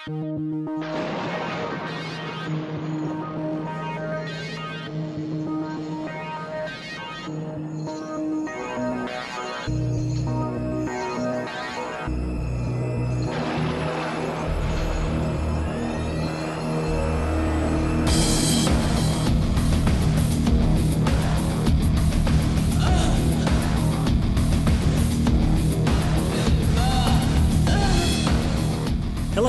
Hello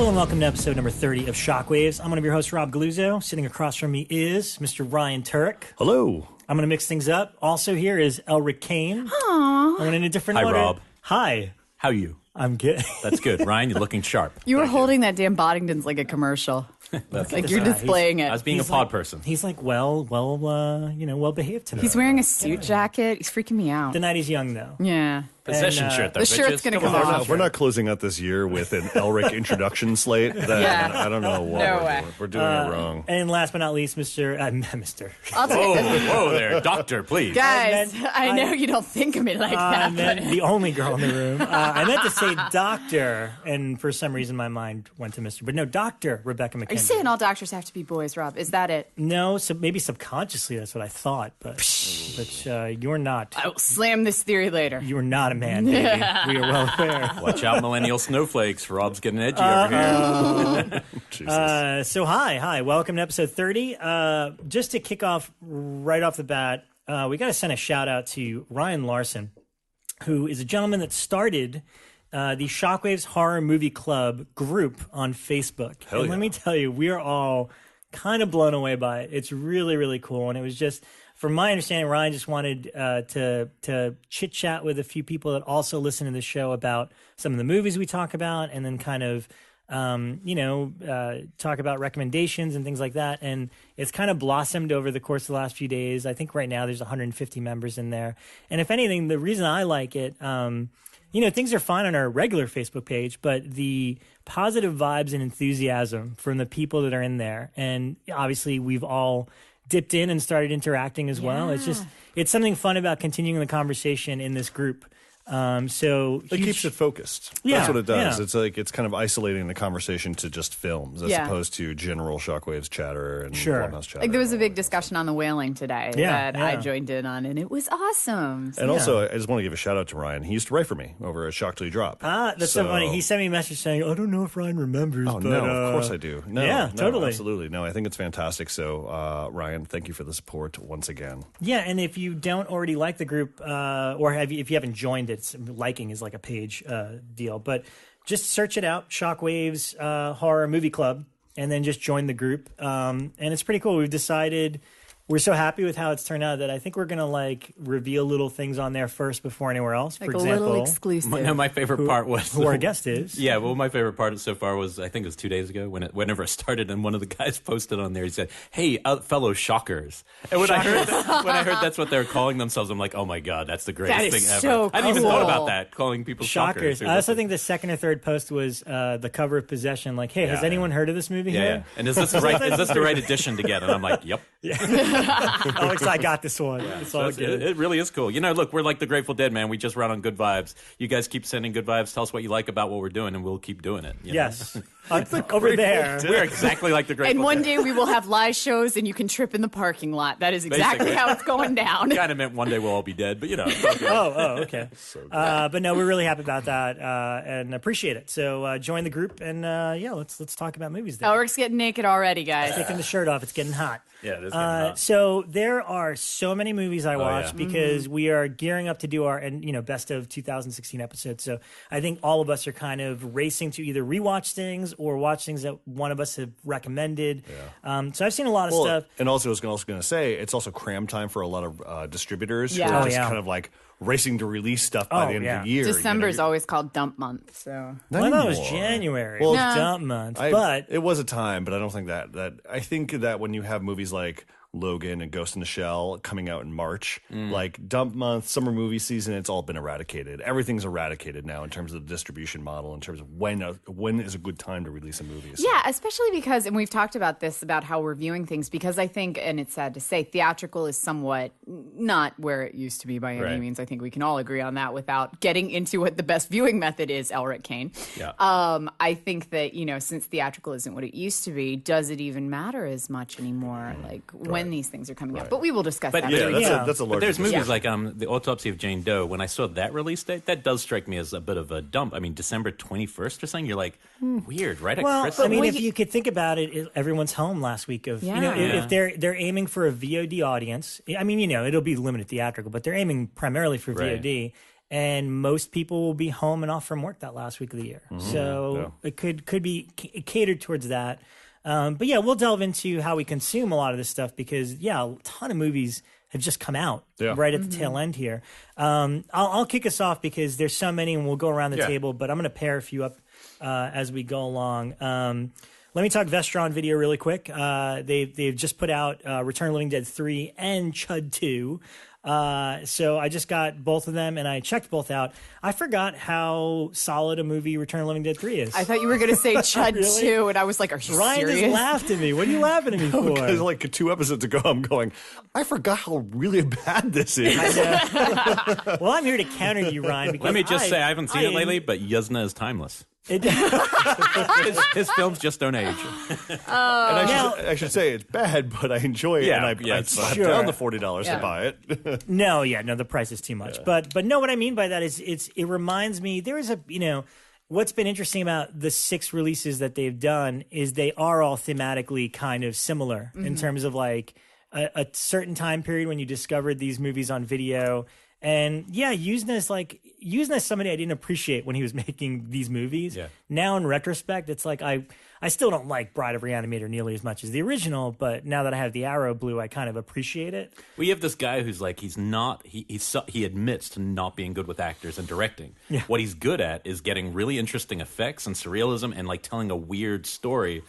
and welcome to episode number 30 of Shockwaves. I'm one of your hosts, Rob Galuzzo. Sitting across from me is Mr. Ryan Turek. Hello. I'm going to mix things up. Also here is Elric Kane. Aww. I'm in a different order. Hi, Rob. Hi. How are you? I'm good. That's good. Ryan, you're looking sharp. You were holding that damn Boddington's like a commercial. Like you're displaying it. I was being a pod person. He's like, well behaved tonight. He's wearing a suit jacket. He's freaking me out. The night he's young, though. Yeah. Possession shirt, though. The shirt's going to come off. We're not closing out this year with an Elric introduction slate. That, I don't know what No way. We're doing it wrong. And last but not least, Mr. I'll take it. Whoa there. Doctor, please. Guys, I know you don't think of me like that. But the only girl in the room. I meant to say doctor, and for some reason my mind went to Mr. But no, Dr. Rebecca McKenzie. Are you saying all doctors have to be boys, Rob? Is that it? No, so maybe subconsciously that's what I thought, but you're not. I will slam this theory later. You are not a man, baby. We are well aware. Watch out, millennial snowflakes. Rob's getting edgy over here. Jesus. So hi. Welcome to episode 30. Just to kick off right off the bat, we got to send a shout out to Ryan Larson, who is a gentleman that started the Shockwaves Horror Movie Club group on Facebook. Hell yeah. Let me tell you, we are all kind of blown away by it. It's really, really cool. And it was just, from my understanding, Ryan just wanted to chit-chat with a few people that also listen to the show about some of the movies we talk about, and then kind of, talk about recommendations and things like that. And it's kind of blossomed over the course of the last few days. I think right now there's 150 members in there. And if anything, the reason I like it, things are fine on our regular Facebook page, but the positive vibes and enthusiasm from the people that are in there, and obviously we've all dipped in and started interacting as well. It's something fun about continuing the conversation in this group. So it keeps it focused. Yeah, that's what it does. yeah. It's kind of isolating the conversation to just films as opposed to general Shockwaves chatter and Blumhouse chatter. Like there was a big discussion on the whaling today that I joined in on, and it was awesome. And also, I just want to give a shout out to Ryan. He used to write for me over at Shock II Drop. That's so funny. He sent me a message saying, I don't know if Ryan remembers. Oh, but, no, of course I do. No, totally. Absolutely. No, I think it's fantastic. So, Ryan, thank you for the support once again. Yeah, and if you don't already like the group, or if you haven't joined it, liking is like a page deal, but just search it out, Shockwaves Horror Movie Club, and then just join the group. And it's pretty cool. We've decided we're so happy with how it's turned out that I think we're going to reveal little things on there first before anywhere else. Like For example, a little exclusive. My favorite part was... Who our guest is. Yeah, well, my favorite part so far was, I think it was 2 days ago, whenever it started, and one of the guys posted on there, he said, hey, fellow shockers. And when I heard that's what they're calling themselves, I'm like, oh my God, that's the greatest thing ever. So I hadn't even thought cool. about that, calling people shockers. I also think the second or third post was the cover of Possession, like, hey, has anyone heard of this movie here? And is this the right edition to get? And I'm like, yep. Alex, I got this one. It's all good. It really is cool. Look, we're like the Grateful Dead, man. We just run on good vibes. You guys keep sending good vibes. Tell us what you like about what we're doing, and we'll keep doing it. Yes. Over there. We're exactly like the Grateful Dead. And one day we will have live shows, and you can trip in the parking lot. That is exactly how it's going down. Kind of meant one day we'll all be dead, but it's all good. Okay. So but no, we're really happy about that and appreciate it. So join the group, and let's talk about movies then. Elric's getting naked already, guys. Taking the shirt off. It's getting hot. Yeah, it is getting hot. So there are so many movies I watched because we are gearing up to do our best of 2016 episodes. So I think all of us are kind of racing to either rewatch things or watch things that one of us have recommended. Yeah. So I've seen a lot of stuff. And also, I was also going to say, it's also cram time for a lot of distributors who Yeah. are just kind of like racing to release stuff by the end of the year. December is always called dump month, so. Well, I thought it was January. Well, Dump month. But it was a time, but I don't think that I think that when you have movies like Logan and Ghost in the Shell coming out in March. Like dump month, summer movie season, it's all been eradicated. Everything's eradicated now in terms of the distribution model, in terms of when is a good time to release a movie. So. Yeah, especially because, and we've talked about this, about how we're viewing things, because I think, and it's sad to say, theatrical is somewhat not where it used to be by any means. I think we can all agree on that without getting into what the best viewing method is, Elric Kane. Yeah. I think that, since theatrical isn't what it used to be, does it even matter as much anymore, like when these things are coming out? But we will discuss that. That's a large. There's movies like The Autopsy of Jane Doe. When I saw that release date, that does strike me as a bit of a dump. I mean, December 21st or something. You're like, weird, right? Well, at Christmas. I mean, if you could think about it, everyone's home last week. If they're aiming for a VOD audience, I mean, it'll be limited theatrical, but they're aiming primarily for VOD. And most people will be home and off from work that last week of the year. So it could be catered towards that. But yeah, we'll delve into how we consume a lot of this stuff because, a ton of movies have just come out right at the tail end here. I'll kick us off because there's so many and we'll go around the table, but I'm going to pair a few up as we go along. Let me talk Vestron Video really quick. They've just put out Return of the Living Dead 3 and CHUD II. So I just got both of them and I checked both out. I forgot how solid a movie Return of the Living Dead 3 is. I thought you were going to say CHUD Really? 2, and I was like, are you Ryan serious? just laughed at me. What are you laughing at me for? Because like 2 episodes ago, I'm going, I forgot how really bad this is. Well, I'm here to counter you, Ryan. Because Let me just say, I haven't seen it lately, but Yuzna is timeless. His films just don't age. And I should say it's bad, but I enjoy it, and I slapped down the $40 to buy it. No, the price is too much. But no, what I mean by that is it reminds me there is what's been interesting about the 6 releases that they've done is they are all thematically kind of similar in terms of like a certain time period when you discovered these movies on video. And Yuzna is somebody I didn't appreciate when he was making these movies. Yeah. Now in retrospect, it's like I still don't like Bride of Reanimator nearly as much as the original, but now that I have the Arrow Blue, I kind of appreciate it. Well, you have this guy who's like he admits to not being good with actors and directing. Yeah. What he's good at is getting really interesting effects and surrealism and like telling a weird story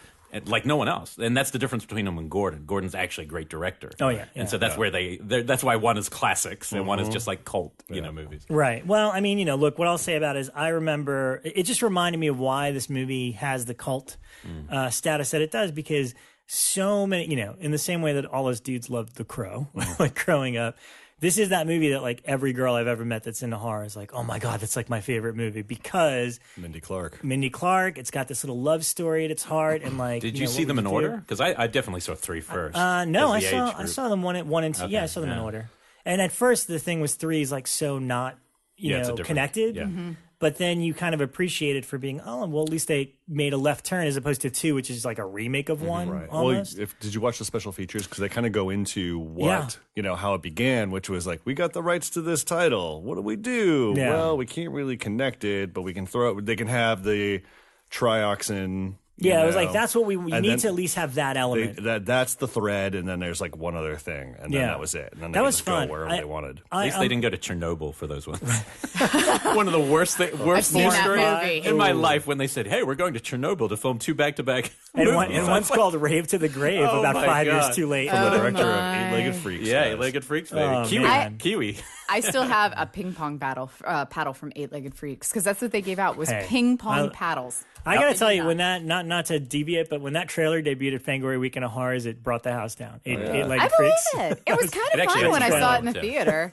like no one else. And that's the difference between him and Gordon. Gordon's actually a great director. Oh, yeah. And so that's where that's why one is classics and one is just like cult, movies. Right. Well, I mean, look, what I'll say about it is I remember, it just reminded me of why this movie has the cult status that it does, because so many, in the same way that all those dudes loved The Crow, like growing up, this is that movie that like every girl I've ever met that's into horror is like, oh my God, that's like my favorite movie because Mindy Clark. It's got this little love story at its heart, and like. Did you see them in order? Because I definitely saw 3 first. No, I saw them one and two. Okay. Yeah, I saw them in order. And at first, the thing was 3 is like so not connected. Yeah. Mm-hmm. But then you kind of appreciate it for being, well, at least they made a left turn as opposed to 2, which is like a remake of 1. Right. Almost. Well, did you watch the special features? Because they kind of go into how it began, which was like, we got the rights to this title. What do we do? Yeah. Well, we can't really connect it, but we can they can have the trioxin. Yeah, it was like, that's what we need to at least have that element. That's the thread, and then there's like one other thing, and then that was it. And then that was fun. Go wherever they wanted. At least they didn't go to Chernobyl for those ones. One of the worst stories in my life when they said, hey, we're going to Chernobyl to film 2 back-to-back movies. And one's called Rave to the Grave, about 5 years too late. From the director of Eight-Legged Freaks. Yeah, Eight-Legged Freaks, baby. Kiwi. I still have a ping pong paddle from Eight-Legged Freaks, because that's what they gave out, was ping pong paddles. I gotta tell you, when that not to deviate, but when that trailer debuted at Fangoria Weekend of Horrors, it brought the house down. Eight-Legged Freaks. It was kind of fun when I saw it in the theater.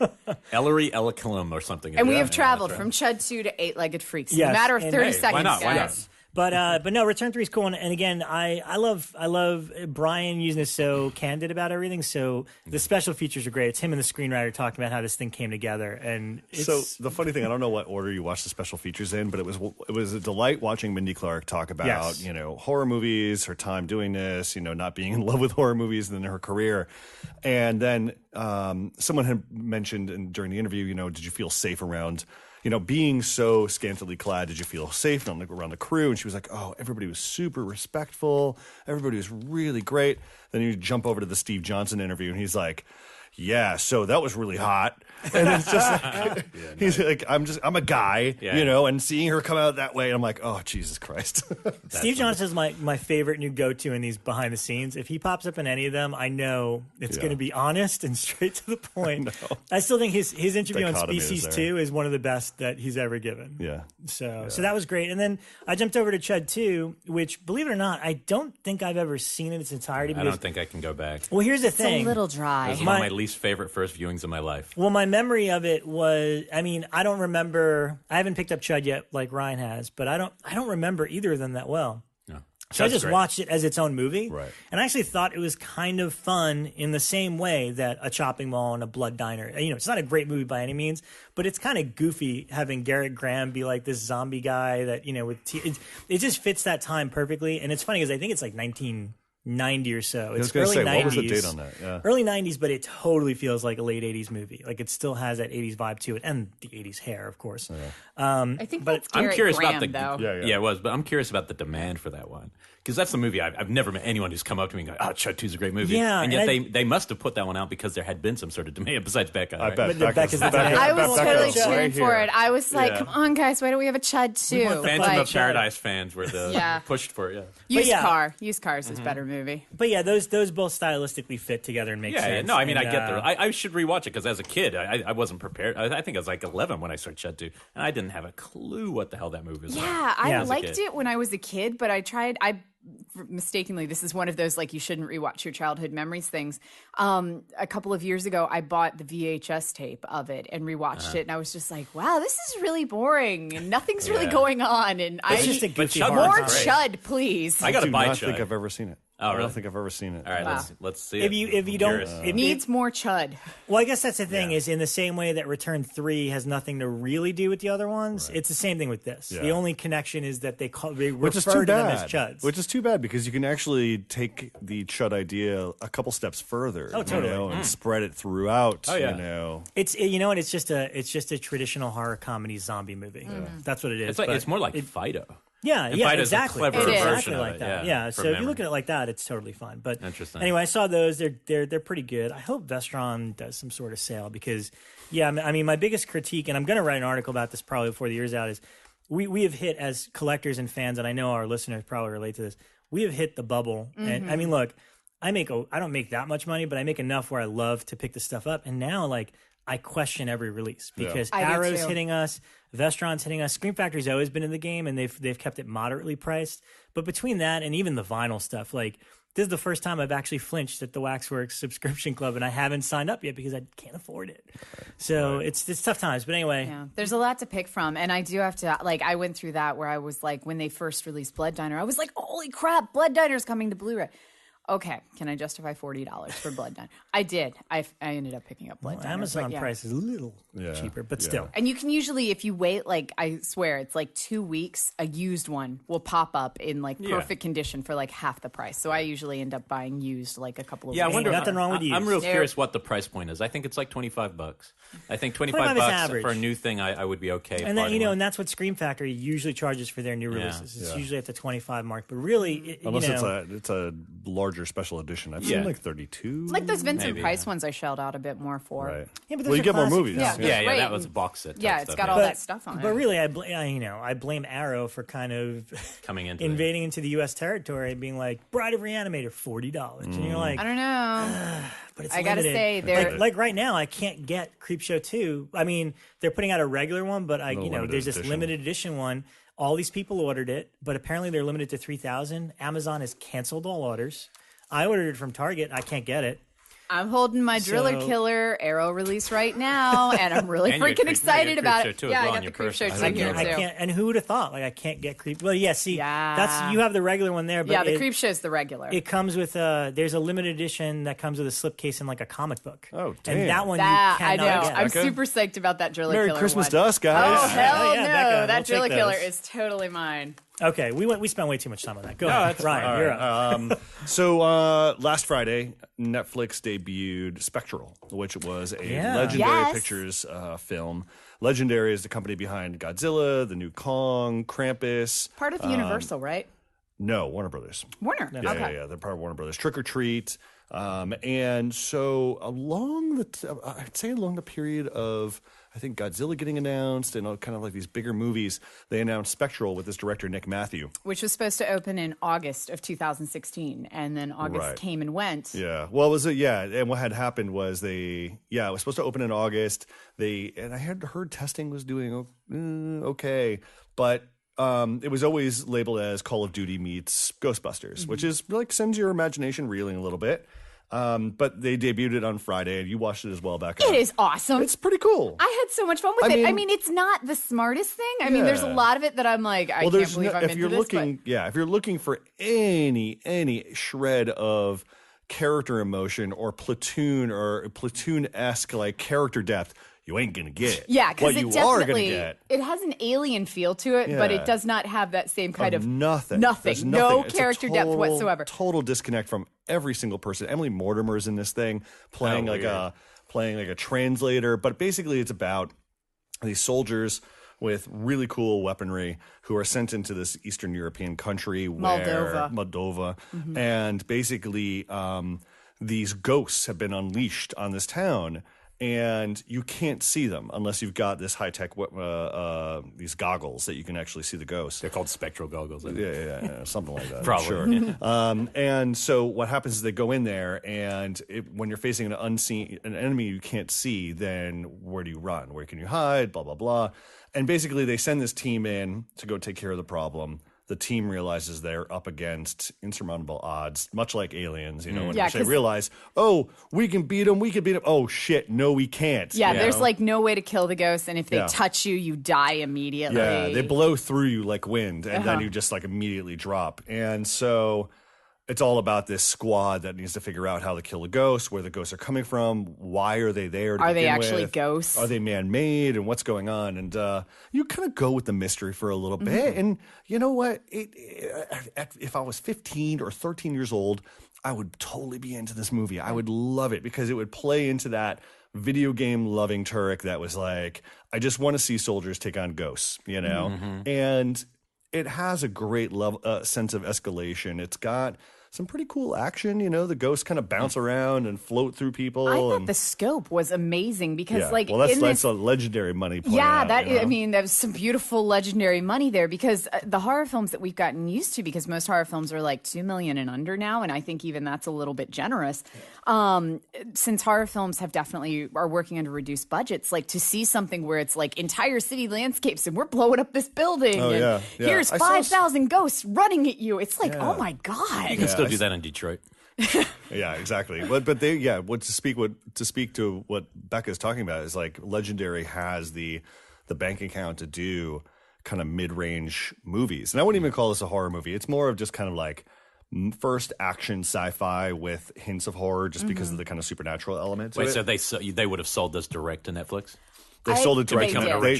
Ellery Ellicum or something. And we have traveled from CHUD II to Eight-Legged Freaks in a matter of 30 seconds. Why not? Guys. But no, Return 3 is cool, and again, I love Brian using this so candid about everything. So the special features are great. It's him and the screenwriter talking about how this thing came together, and so the funny thing, I don't know what order you watched the special features in, but it was a delight watching Mindy Clark talk about horror movies, her time doing this, not being in love with horror movies, and then her career, and then someone had mentioned during the interview, did you feel safe around? Being so scantily clad, did you feel safe around the crew? And she was like, oh, everybody was super respectful. Everybody was really great. Then you jump over to the Steve Johnson interview, and he's like, yeah, so that was really hot. And it's just like, he's like, I'm a guy, you know, and seeing her come out that way, I'm like, oh, Jesus Christ. Steve Johnson is my favorite new go-to in these behind the scenes. If he pops up in any of them, I know it's going to be honest and straight to the point. I still think his interview on Species 2 is one of the best that he's ever given. Yeah. So that was great. And then I jumped over to CHUD II, which, believe it or not, I don't think I've ever seen in its entirety. I don't think I can go back. Well, here's the thing. It's a little dry. It was one of my least favorite first viewings of my life. Well, my memory of it was, I mean, I don't remember. I haven't picked up CHUD yet, like Ryan has, but I don't remember either of them that well. No. So I just watched it as its own movie, right? And I actually thought it was kind of fun in the same way that a chopping mall and a blood diner. You know, it's not a great movie by any means, but it's kind of goofy having Garrett Graham be like this zombie guy that, you know, with it just fits that time perfectly. And it's funny because I think it's like 1990 or so. It's early 90s. What was the date on that? Yeah. Early 90s, but it totally feels like a late 80s movie. Like it still has that 80s vibe to it, and the 80s hair, of course. I think that's I'm Garrett curious Graham, about the though. yeah, it was, but I'm curious about the demand for that one because that's the movie I've never met anyone who's come up to me and go, "Oh, CHUD II is a great movie." Yeah, and yet they must have put that one out because there had been some sort of demand besides Bekah. I Right? bet Bekah's the demand. I was totally cheering right for here. it. I was like, come on, guys, why don't we have a CHUD II? Phantom of CHUD. Paradise fans were the pushed for it. Yeah. Used Cars is a better movie. But yeah, those both stylistically fit together and make sense. Yeah, no, I mean, and, I get there. I should rewatch it because as a kid, I wasn't prepared. I think I was like 11 when I started CHUD II, and I didn't have a clue what the hell that movie was. Yeah, I Yeah. liked it when I was a kid, but I mistakenly, this is one of those like you shouldn't rewatch your childhood memories things. A couple of years ago, I bought the VHS tape of it and rewatched it, and I was just like, wow, this is really boring, and nothing's really going on, and It's just a goofy CHUD horror more was great. CHUD, please. I got to do buy not CHUD. think I've ever seen it. Oh, I really? don't think I've ever seen it. All right, Wow. let's see. If you don't, Curious. it Needs more CHUD. well, I guess that's the thing is in the same way that Return 3 has nothing to really do with the other ones, it's the same thing with this. Yeah. The only connection is that they Which is refer too to them bad. as CHUDs. Which is too bad because you can actually take the CHUD idea a couple steps further. Oh, totally. You know, and spread it throughout. Oh, yeah. You know. It's and it's just a traditional horror comedy zombie movie. That's what it is. It's but it's more like Fido. Yeah, And yeah, Fido's a exactly. clever It's version exactly of like it, that. yeah, Yeah, from so if you memory. look at it like that, it's totally fine. But Interesting. anyway, I saw those. They're pretty good. I hope Vestron does some sort of sale because, yeah, I mean, my biggest critique, and I'm going to write an article about this probably before the year's out, is we have hit as collectors and fans, and I know our listeners probably relate to this. We have hit the bubble, and I mean, look, I don't make that much money, but I make enough where I love to pick the stuff up, and now like I question every release because I do Arrow's too. hitting us, Vestron's hitting us. Scream Factory's always been in the game, and they've kept it moderately priced. But between that and even the vinyl stuff, like this is the first time I've actually flinched at the Waxworks subscription club, and I haven't signed up yet because I can't afford it. So it's tough times. But anyway, Yeah, there's a lot to pick from, and I do have to like. I went through that where I was like, when they first released Blood Diner, I was like, holy crap, Blood Diner's coming to Blu-ray. Okay, can I justify $40 for Blood Diner? I did. I ended up picking up Blood Diner. Amazon but yeah. price is a little cheaper, but still. And you can usually, if you wait, like I swear, it's like 2 weeks, a used one will pop up in like perfect condition for like half the price. So I usually end up buying used like a couple of Yeah, I weeks. wonder. nothing wrong with I'm used. real There- curious what the price point is. I think it's like $25. I think 25 $25 is bucks average. for a new thing. I would be okay. And then parting with. and that's what Scream Factory usually charges for their new releases. It's Yeah. usually at the 25 mark. But really, Unless it's a larger special edition. I've seen like 32. Like those Vincent Maybe, Price ones I shelled out a bit more for. Right. Yeah, but well, those you are get more classic movies. films. Yeah. yeah, Right. that was a box set. Yeah, type it's stuff, got all that stuff on it. But really, I blame Arrow for kind of coming into invading into the U.S. territory and being like, Bride of Reanimator, $40. And you're like, I don't know. but it's I gotta limited. say, they're- like right now, I can't get Creepshow 2. I mean, they're putting out a regular one, but limited there's this edition. limited edition one. All these people ordered it, but apparently they're limited to 3,000. Amazon has canceled all orders. I ordered it from Target. I can't get it. I'm holding my Driller So- Killer Arrow release right now, and I'm really And your freaking Creep- excited your about Creepshow it. too as Yeah, well I on got your the Creep Show purse. 2 here I too. can't. And who would have thought? Like I can't get Creep. Well, yeah. See, Yeah. that's you have the regular one there, but Yeah, the Creep Show's the regular. It comes with there's a limited edition that comes with a slipcase and like a comic book. Oh, damn. And that one That you I cannot know. get. I'm Okay. super psyched about that Driller Merry Killer Christmas one. to us, guys. Oh hell Yeah, no! Bekah, we'll That take Driller Killer those. is totally mine. Okay, we spent way too much time on that. Go ahead, Ryan. You're up. So last Friday, Netflix debuted Spectral, which was a Legendary Yes. Pictures film. Legendary is the company behind Godzilla, the new Kong, Krampus. Part of Universal, right? No, Warner Brothers. Warner. Yeah, Okay. yeah, they're part of Warner Brothers. Trick or Treat. And so along the period of, I think, Godzilla getting announced and kind of like these bigger movies, they announced Spectral with this director, Nick Matthew. Which was supposed to open in August of 2016. And then August came and went. Yeah. Well, and what had happened was it was supposed to open in August. And I had heard testing was doing okay. But it was always labeled as Call of Duty meets Ghostbusters, which is like sends your imagination reeling a little bit. But they debuted it on Friday, and you watched it as well, Bekah. It is awesome. It's pretty cool. I had so much fun with it. I mean, it's not the smartest thing. I mean, there's a lot of it that I'm like, I can't believe I'm into this. If you're looking for any shred of character emotion or platoon-esque like character depth, you ain't gonna get it. Yeah, because it has an alien feel to it, but it does not have that same kind of nothing. No character depth whatsoever. Total disconnect from every single person. Emily Mortimer's in this thing playing like a translator, but basically it's about these soldiers with really cool weaponry who are sent into this Eastern European country, Moldova, and basically these ghosts have been unleashed on this town. And you can't see them unless you've got this high-tech these goggles that you can actually see the ghosts. They're called spectral goggles. Yeah, something like that. Probably. Sure. And so what happens is they go in there, and when you're facing an enemy you can't see, then where do you run? Where can you hide? Blah, blah, blah. And basically they send this team in to go take care of the problem. The team realizes they're up against insurmountable odds, much like aliens, when they realize, we can beat them, oh shit, no we can't. Yeah, there's like no way to kill the ghosts, and if they touch you, you die immediately. Yeah, they blow through you like wind, and then you just like immediately drop. And so it's all about this squad that needs to figure out how to kill the ghosts, where the ghosts are coming from, why are they there? Are they actually ghosts? Are they man-made, and what's going on? And you kind of go with the mystery for a little bit. And you know what? If I was 15 or 13 years old, I would totally be into this movie. I would love it because it would play into that video game loving Turek that was like, I just want to see soldiers take on ghosts, And it has a great sense of escalation. It's got some pretty cool action, the ghosts kind of bounce around and float through people. I thought the scope was amazing because, that's a legendary money. There was some beautiful legendary money there because the horror films that we've gotten used to, because most horror films are like $2 million and under now, and I think even that's a little bit generous. Since horror films are working under reduced budgets, like to see something where it's like entire city landscapes and we're blowing up this building, here's 5,000 ghosts running at you. It's like, oh my god. You can still do that in Detroit. Yeah, exactly. But to speak to what Bekah is talking about is like Legendary has the bank account to do kind of mid-range movies. And I wouldn't even call this a horror movie. It's more of just kind of like first action sci-fi with hints of horror just because of the kind of supernatural element. Wait, so they would have sold this direct to Netflix? They sold it direct.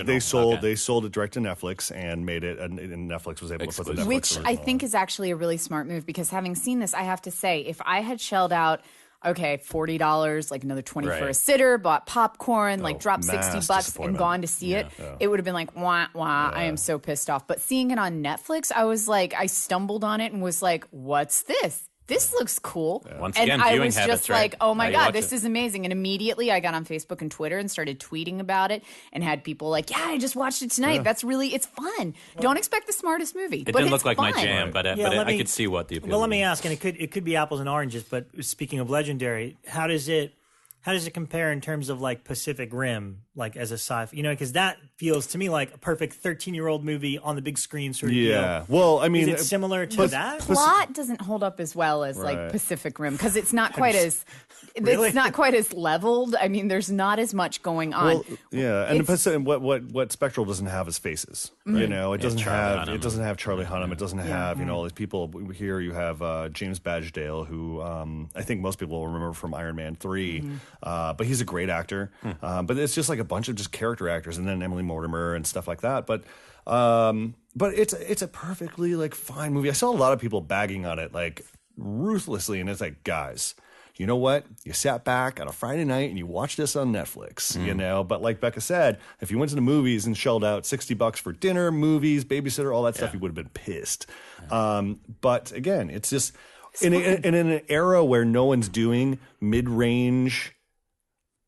They sold it direct to Netflix and made it, and Netflix was able to put the Netflix which original I think is actually a really smart move because having seen this, I have to say, if I had shelled out $40, like another $20 for a sitter, bought popcorn, dropped $60 and gone to see it, it would have been like, wah, wah, I am so pissed off. But seeing it on Netflix, I was like, I stumbled on it and was like, what's this? This looks cool. Yeah. Once again, and I was habits, just like, oh my God, this it. is amazing. And immediately I got on Facebook and Twitter and started tweeting about it and had people like, I just watched it tonight. That's it's fun. Don't expect the smartest movie. It didn't look like my jam, but I could see what the appeal Well, let me ask, and it could be apples and oranges, but speaking of Legendary, how does it compare in terms of like Pacific Rim, like as a sci-fi, because that feels to me like a perfect 13-year-old movie on the big screen sort of deal. Well, I mean, is it similar to that? Plot doesn't hold up as well as like Pacific Rim because it's not quite as it's not quite as leveled. I mean, there's not as much going on. Well, and what Spectral doesn't have is faces. It doesn't have Charlie Hunnam. It doesn't have all these people. Here you have James Badgedale, who I think most people will remember from Iron Man 3. But he's a great actor. But it's just like a bunch of just character actors, and then Emily Mortimer and stuff like that. But it's a perfectly like fine movie. I saw a lot of people bagging on it like ruthlessly, and it's like, guys, you know what? You sat back on a Friday night and you watched this on Netflix, you know? But like Bekah said, if you went to the movies and shelled out $60 for dinner, movies, babysitter, all that stuff, you would have been pissed. But again, it's just in an era where no one's doing mid-range,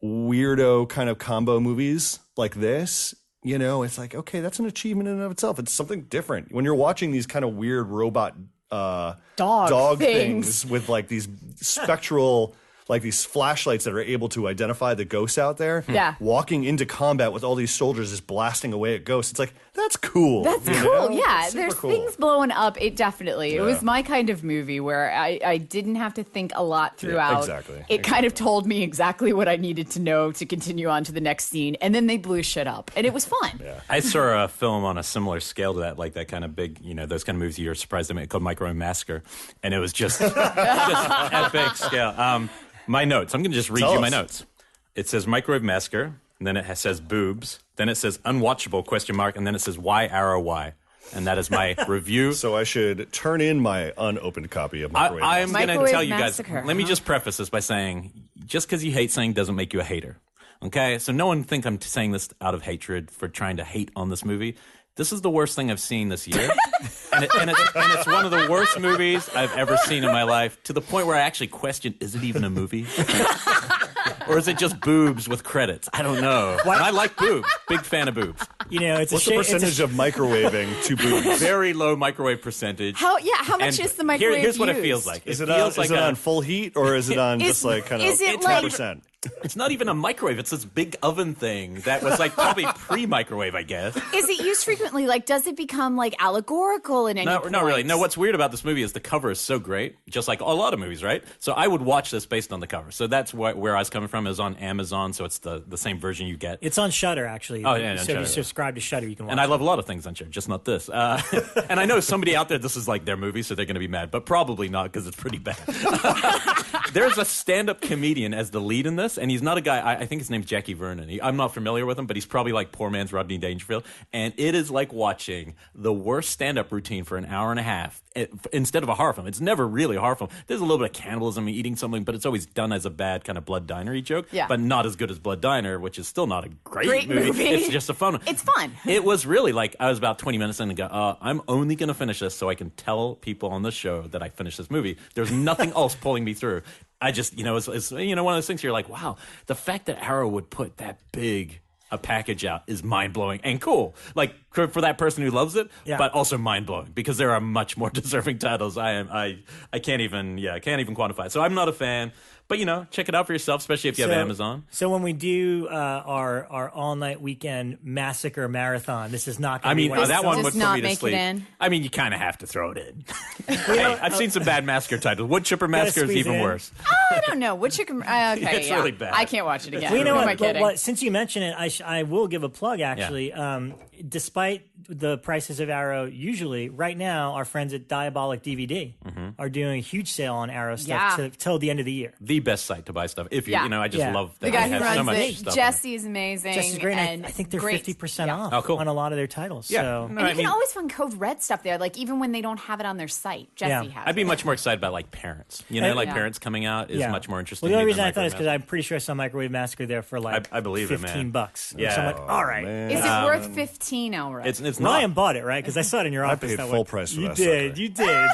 weirdo kind of combo movies like this, you know, it's like, okay, that's an achievement in and of itself. It's something different. When you're watching these kind of weird robot dog things with like these spectral, like these flashlights that are able to identify the ghosts out there. Yeah. Walking into combat with all these soldiers just blasting away at ghosts. It's like, that's cool. That's cool. Yeah. There's things blowing up. It definitely. It was my kind of movie where I didn't have to think a lot throughout. Exactly. It kind of told me exactly what I needed to know to continue on to the next scene. And then they blew shit up. And it was fun. Yeah. I saw a film on a similar scale to that, like that kind of big, you know, those kind of movies you're surprised to make, called Microwave Massacre. And it was just at big scale. My notes. I'm going to just read you my notes. It says Microwave Massacre, and then it says boobs, then it says unwatchable ? And then it says why Arrow why. And that is my review. So I should turn in my unopened copy of Microwave I am going to tell you guys, Massacre, let me just preface this by saying, just because you hate something doesn't make you a hater. Okay? So no one think I'm saying this out of hatred for trying to hate on this movie. This is the worst thing I've seen this year. and it's one of the worst movies I've ever seen in my life, to the point where I actually question, is it even a movie? Or is it just boobs with credits? I don't know. And I like boobs. Big fan of boobs. You know, it's What's a the percentage of microwaving to boobs? Very low microwave percentage. How much is the microwave Here's what it used? feels like. Is it on full heat, or is it on just like kind of 10%? It's not even a microwave. It's this big oven thing that was like probably pre-microwave, I guess. Is it used frequently? Like, does it become like allegorical in any point? Not really. No, what's weird about this movie is the cover is so great, just like a lot of movies, right? So I would watch this based on the cover. So that's where I was coming from. It was on Amazon, so it's the same version you get. It's on Shudder, actually. Oh, yeah, so if you subscribe to Shudder, you can watch it. And I love a lot of things on Shudder, just not this. And I know somebody out there, this is like their movie, so they're going to be mad, but probably not, because it's pretty bad. There's a stand-up comedian as the lead in this, and he's not a guy, I think his name's Jackie Vernon. I'm not familiar with him, but he's probably like poor man's Rodney Dangerfield. And it is like watching the worst stand-up routine for an hour and a half instead of a horror film. It's never really a horror film. There's a little bit of cannibalism and eating something, but it's always done as a bad kind of Blood Diner-y joke, but not as good as Blood Diner, which is still not a great movie. It's just a fun one. It's fun. It was really like, I was about 20 minutes in and go, I'm only going to finish this so I can tell people on the show that I finished this movie. There's nothing else pulling me through. I just, it's one of those things you're like, wow, the fact that Arrow would put that big a package out is mind-blowing and cool. Like, for that person who loves it, but also mind-blowing, because there are much more deserving titles. I can't even quantify it. So I'm not a fan. But, check it out for yourself, especially if you have Amazon. So when we do our all-night weekend massacre marathon, this is not going to be one of that one would put me to make sleep. It in. I mean, you kind of have to throw it in. Hey, I've seen some bad massacre titles. Wood Chipper Massacre is even worse. Oh, I don't know. Wood Chipper... Okay, it's really bad. I can't watch it again. Well, you know Who am I kidding? Since you mention it, I will give a plug, actually. Yeah. Despite the prices of Arrow, usually, right now, our friends at Diabolic DVD are doing a huge sale on Arrow stuff till the end of the year. The best site to buy stuff. If you, I just love that. The guy who has runs so much it, stuff. Jesse is amazing. Jesse's great. And I think they're 50% off on a lot of their titles. Yeah. So. And you can always find Code Red stuff there, like even when they don't have it on their site. Jesse has I'd be it. much more excited about like Parents. Parents coming out is much more interesting. Well, the only reason I thought is because I'm pretty sure I saw Microwave Massacre there for like I believe $15. Yeah. So I'm like, all right. Man. Is it worth $15, Elric? It's not. Ryan bought it, right? Because I saw it in your office. I paid full price for that. You did.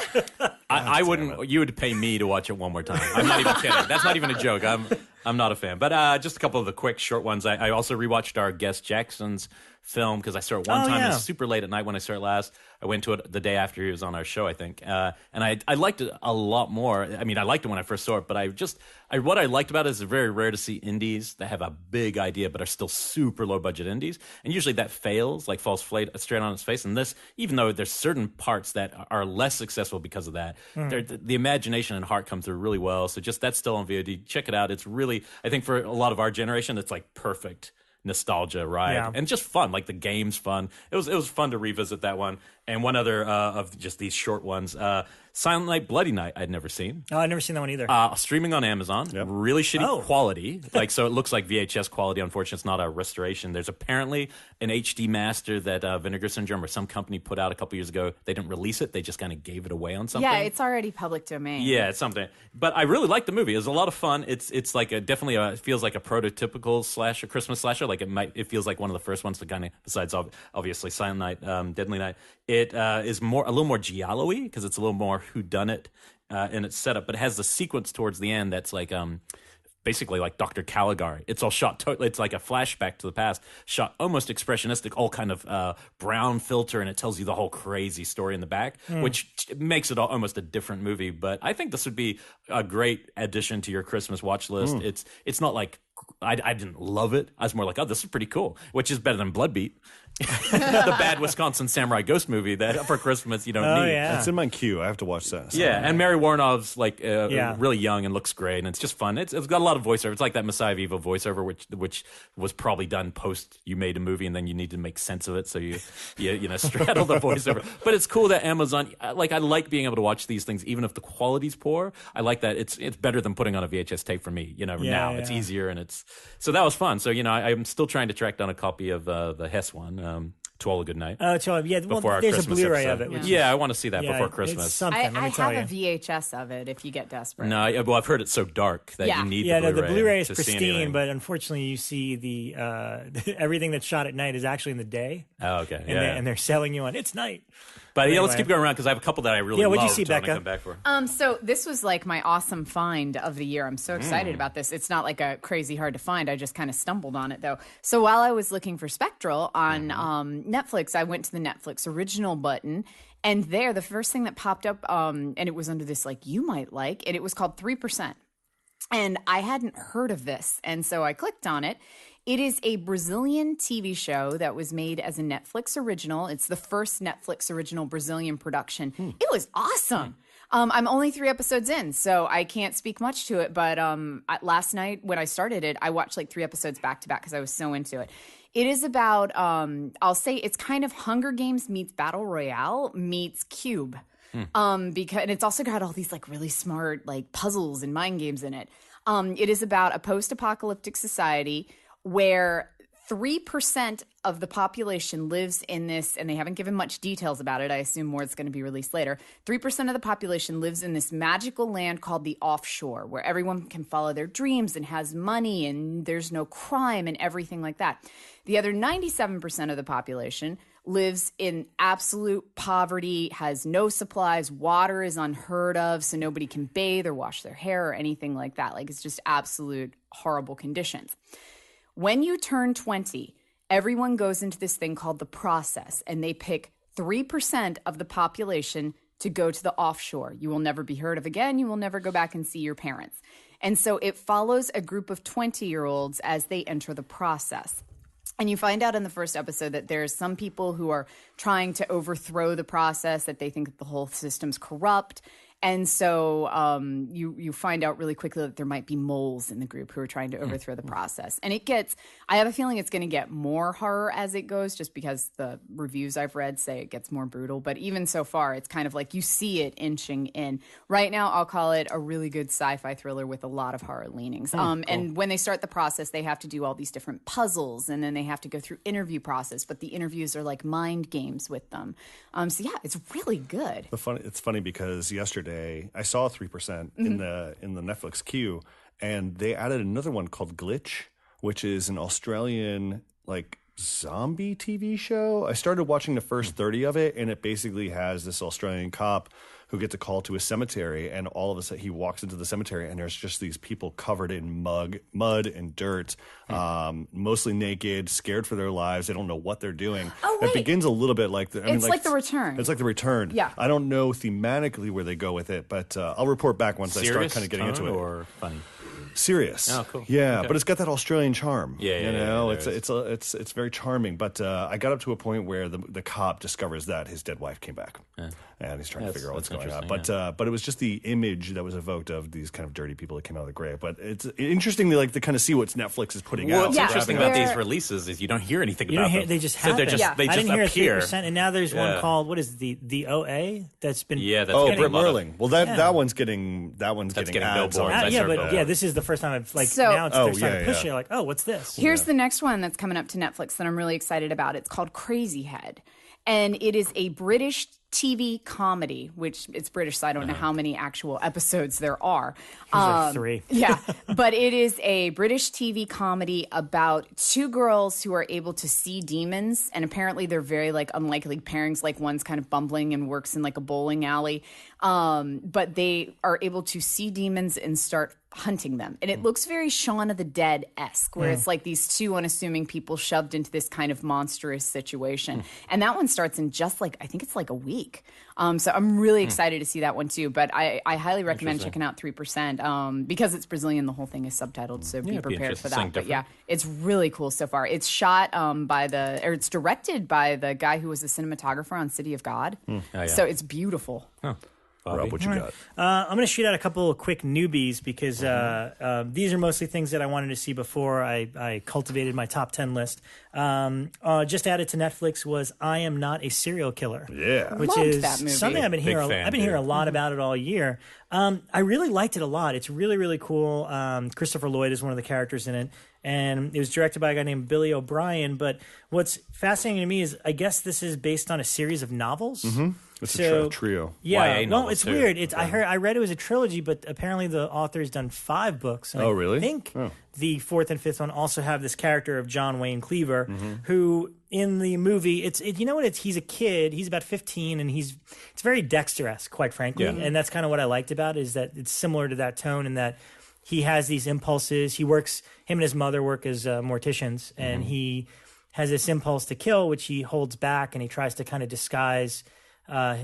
I wouldn't. You would pay me to watch it one more time. I'm not even kidding. That's not even a joke. I'm not a fan. But just a couple of the quick short ones. I also rewatched our guest Jackson's film because I saw it one time. It was super late at night when I saw it last. I went to it the day after he was on our show, I think. And I liked it a lot more. I mean, I liked it when I first saw it, but what I liked about it is it's very rare to see indies that have a big idea but are still super low budget indies. And usually that falls straight on its face. And this, even though there's certain parts that are less successful because of that, the imagination and heart come through really well. So that's still on VOD. Check it out. It's really, I think for a lot of our generation, it's like perfect nostalgia ride and just fun. Like the game's fun. It was fun to revisit that one. And one other of just these short ones. Silent Night, Bloody Night, I'd never seen. Oh, I've never seen that one either. Streaming on Amazon. Yep. Really shitty quality. So it looks like VHS quality. Unfortunately, it's not a restoration. There's apparently an HD master that Vinegar Syndrome or some company put out a couple years ago. They didn't release it. They just kind of gave it away on something. Yeah, it's already public domain. Yeah, it's something. But I really like the movie. It was a lot of fun. It's like it feels like a prototypical slasher, Christmas slasher. Like it feels like one of the first ones to kind of, besides obviously Silent Night, Deadly Night. It is a little more giallo-y because it's a little more whodunit in its setup, but it has the sequence towards the end that's like basically like Dr. Caligari. It's all shot totally. It's like a flashback to the past, shot almost expressionistic, all kind of brown filter, and it tells you the whole crazy story in the back, which makes it almost a different movie. But I think this would be a great addition to your Christmas watch list. It's not like I didn't love it. I was more like, oh, this is pretty cool, which is better than Bloodbeat. The bad Wisconsin samurai ghost movie that for Christmas you don't need. Yeah. It's in my queue. I have to watch that. So. Yeah, and Mary Warnov's like really young and looks great, and it's just fun. It's got a lot of voiceover. It's like that Messiah of Evil voiceover, which was probably done post you made a movie, and then you need to make sense of it, so you straddle the voiceover. But it's cool that Amazon, I like being able to watch these things even if the quality's poor. I like that it's better than putting on a VHS tape for me. It's easier, and so that was fun. So I'm still trying to track down a copy of the Hess one. To All a Good Night. Oh, yeah. Well, there's a Blu-ray of it. I want to see that before Christmas. It's something. I have a VHS of it if you get desperate. No, I've heard it's so dark that you need the Blu-ray. The Blu-ray is pristine, but unfortunately you see the everything that's shot at night is actually in the day. Oh, okay. And they're selling you on it's night. But anyway, let's keep going around because I have a couple that I really what'd loved. you see, Bekah? Come back for. So this was like my awesome find of the year. I'm so excited about this. It's not like a crazy hard to find. I just kind of stumbled on it though. So while I was looking for Spectral on Netflix, I went to the Netflix original button, and there the first thing that popped up, and it was under this like you might like, and it was called 3%. And I hadn't heard of this, and so I clicked on it. It is a Brazilian TV show that was made as a Netflix original. It's the first Netflix original Brazilian production. It was awesome. I'm only 3 episodes in, so I can't speak much to it. But last night when I started it, I watched like 3 episodes back to back because I was so into it. It is about, I'll say it's kind of Hunger Games meets Battle Royale meets Cube. And it's also got all these like really smart like puzzles and mind games in it. It is about a post-apocalyptic society where 3% of the population lives in this, and they haven't given much details about it. I assume more is going to be released later. 3% of the population lives in this magical land called the offshore, where everyone can follow their dreams and has money and there's no crime and everything like that. The other 97% of the population lives in absolute poverty, has no supplies, water is unheard of, so nobody can bathe or wash their hair or anything like that. Like, it's just absolute horrible conditions. When you turn 20, everyone goes into this thing called the process, and they pick 3% of the population to go to the offshore. You will never be heard of again. You will never go back and see your parents. And so it follows a group of 20-year-olds as they enter the process. And you find out in the first episode that there's some people who are trying to overthrow the process, that they think that the whole system's corrupt. And so you find out really quickly that there might be moles in the group who are trying to overthrow the process. And I have a feeling it's going to get more horror as it goes, just because the reviews I've read say it gets more brutal. But even so far, it's kind of like you see it inching in. Right now, I'll call it a really good sci-fi thriller with a lot of horror leanings. Cool. And when they start the process, they have to do all these different puzzles, and then they have to go through interview process. But the interviews are like mind games with them. So yeah, it's really good. It's funny because yesterday I saw 3% in the Netflix queue, and they added another one called Glitch, which is an Australian like zombie TV show. I started watching the first 30 of it, and it basically has this Australian cop who gets a call to a cemetery, and all of a sudden he walks into the cemetery, and there's just these people covered in mud and dirt, mostly naked, scared for their lives. They don't know what they're doing. Oh, wait. It begins a little bit like it's like The Return. It's like The Return. Yeah. I don't know thematically where they go with it, but I'll report back once I start kind of getting into it. Or funny? serious. Oh, cool. Yeah, Okay. but it's got that Australian charm. Yeah, you know, there it's very charming. But I got up to a point where the cop discovers that his dead wife came back, and he's trying to figure out what's going on. But it was just the image that was evoked of these kind of dirty people that came out of the grave. But it's interesting to kind of see what Netflix is putting out. What's interesting about these releases is you don't hear anything about them. They just so happen. they I didn't hear appear. 3%, and now there's one called what is the OA that's been Britt Merling. Well, that one's getting getting ads billboards. This is the first time I've now they're starting to push it. Like, what's this? Here's the next one that's coming up to Netflix that I'm really excited about. It's called Crazy Head, and it is a British TV comedy, which it's British, so I don't know how many actual episodes there are. Like 3. Yeah, but it is a British TV comedy about two girls who are able to see demons, and apparently they're very unlikely pairings. Like one's kind of bumbling and works in a bowling alley, but they are able to see demons and start hunting them. And it looks very Shaun of the Dead-esque, where it's like these two unassuming people shoved into this kind of monstrous situation. And that one starts in just I think it's a week. So I'm really excited to see that one too. But I highly recommend checking out 3%. Because it's Brazilian, the whole thing is subtitled, so be prepared for that. But yeah, it's really cool so far. It's shot it's directed by the guy who was the cinematographer on City of God. So it's beautiful. Rob, what you got? I'm going to shoot out a couple of quick newbies because these are mostly things that I wanted to see before I cultivated my top 10 list. Just added to Netflix was I Am Not a Serial Killer. Yeah. Which Loved is that movie. something I've been hearing a lot about it all year. I really liked it a lot. It's really, really cool. Christopher Lloyd is one of the characters in it. And it was directed by a guy named Billy O'Brien. But what's fascinating to me is I guess this is based on a series of novels. It's a trio. Yeah, YA well, it's too. weird. I read it was a trilogy, but apparently the author's done 5 books. And really? I think the 4th and 5th one also have this character of John Wayne Cleaver, who in the movie, he's a kid. He's about 15, and it's very Dexter-esque, quite frankly. And that's kind of what I liked about it, is that it's similar to that tone in that he has these impulses. Him and his mother work as morticians, and he has this impulse to kill, which he holds back, and he tries to kind of disguise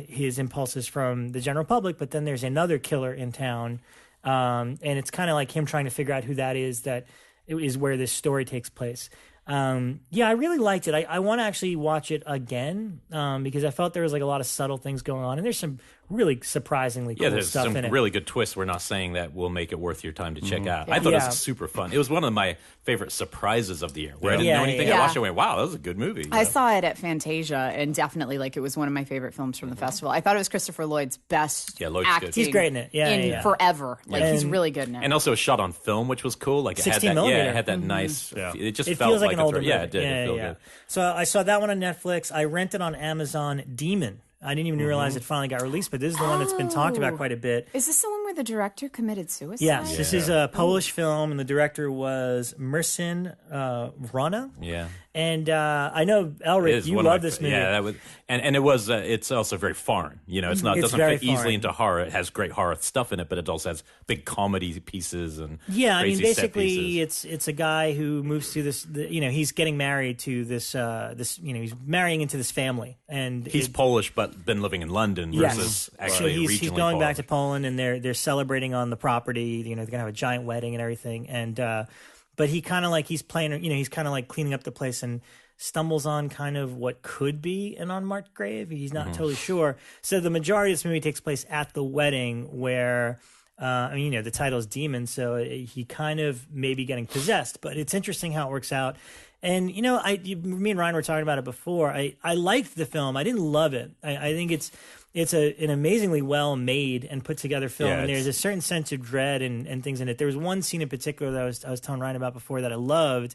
his impulses from the general public. But then there's another killer in town, and it's kind of like him trying to figure out who that is. That is where this story takes place. I really liked it. I want to actually watch it again because I felt there was a lot of subtle things going on, and there's some really surprisingly cool stuff in it. There's some really good twists. We're not saying that will make it worth your time to check out. I thought it was super fun. It was one of my favorite surprises of the year, where I didn't know anything. I watched it and went, wow, that was a good movie. I saw it at Fantasia, and definitely it was one of my favorite films from the festival. I thought it was Christopher Lloyd's best acting. He's great in it. Forever. He's really good in it. And also it was shot on film, which was cool. It 16 had that, millimeter. It had that nice. It just felt feels like an older movie. Yeah, it did. It felt good. So I saw that one on Netflix. I rented on Amazon Demon. I didn't even realize it finally got released, but this is the one that's been talked about quite a bit. Is this the one where the director committed suicide? Yes, this is a Polish film, and the director was Marcin Wrona. Yeah. And I know, Elric, you love this movie. Yeah, and it was. It's also very foreign. It's not. It doesn't fit easily into horror. It has great horror stuff in it, but it also has big comedy pieces and basically, it's a guy who moves to this. He's getting married to this. He's marrying into this family, and he's Polish, but been living in London versus actually regionally he's going Polish. back to Poland, and they're celebrating on the property. They're gonna have a giant wedding and everything, and. But he kind of he's playing, he's kind of cleaning up the place and stumbles on kind of what could be an unmarked grave. He's not totally sure. So the majority of this movie takes place at the wedding where, the title is Demon. So he kind of may be getting possessed, but it's interesting how it works out. And, me and Ryan were talking about it before. I liked the film. I didn't love it. I think it's an amazingly well made and put together film, and there's a certain sense of dread and things in it. There was one scene in particular that I was telling Ryan about before that I loved,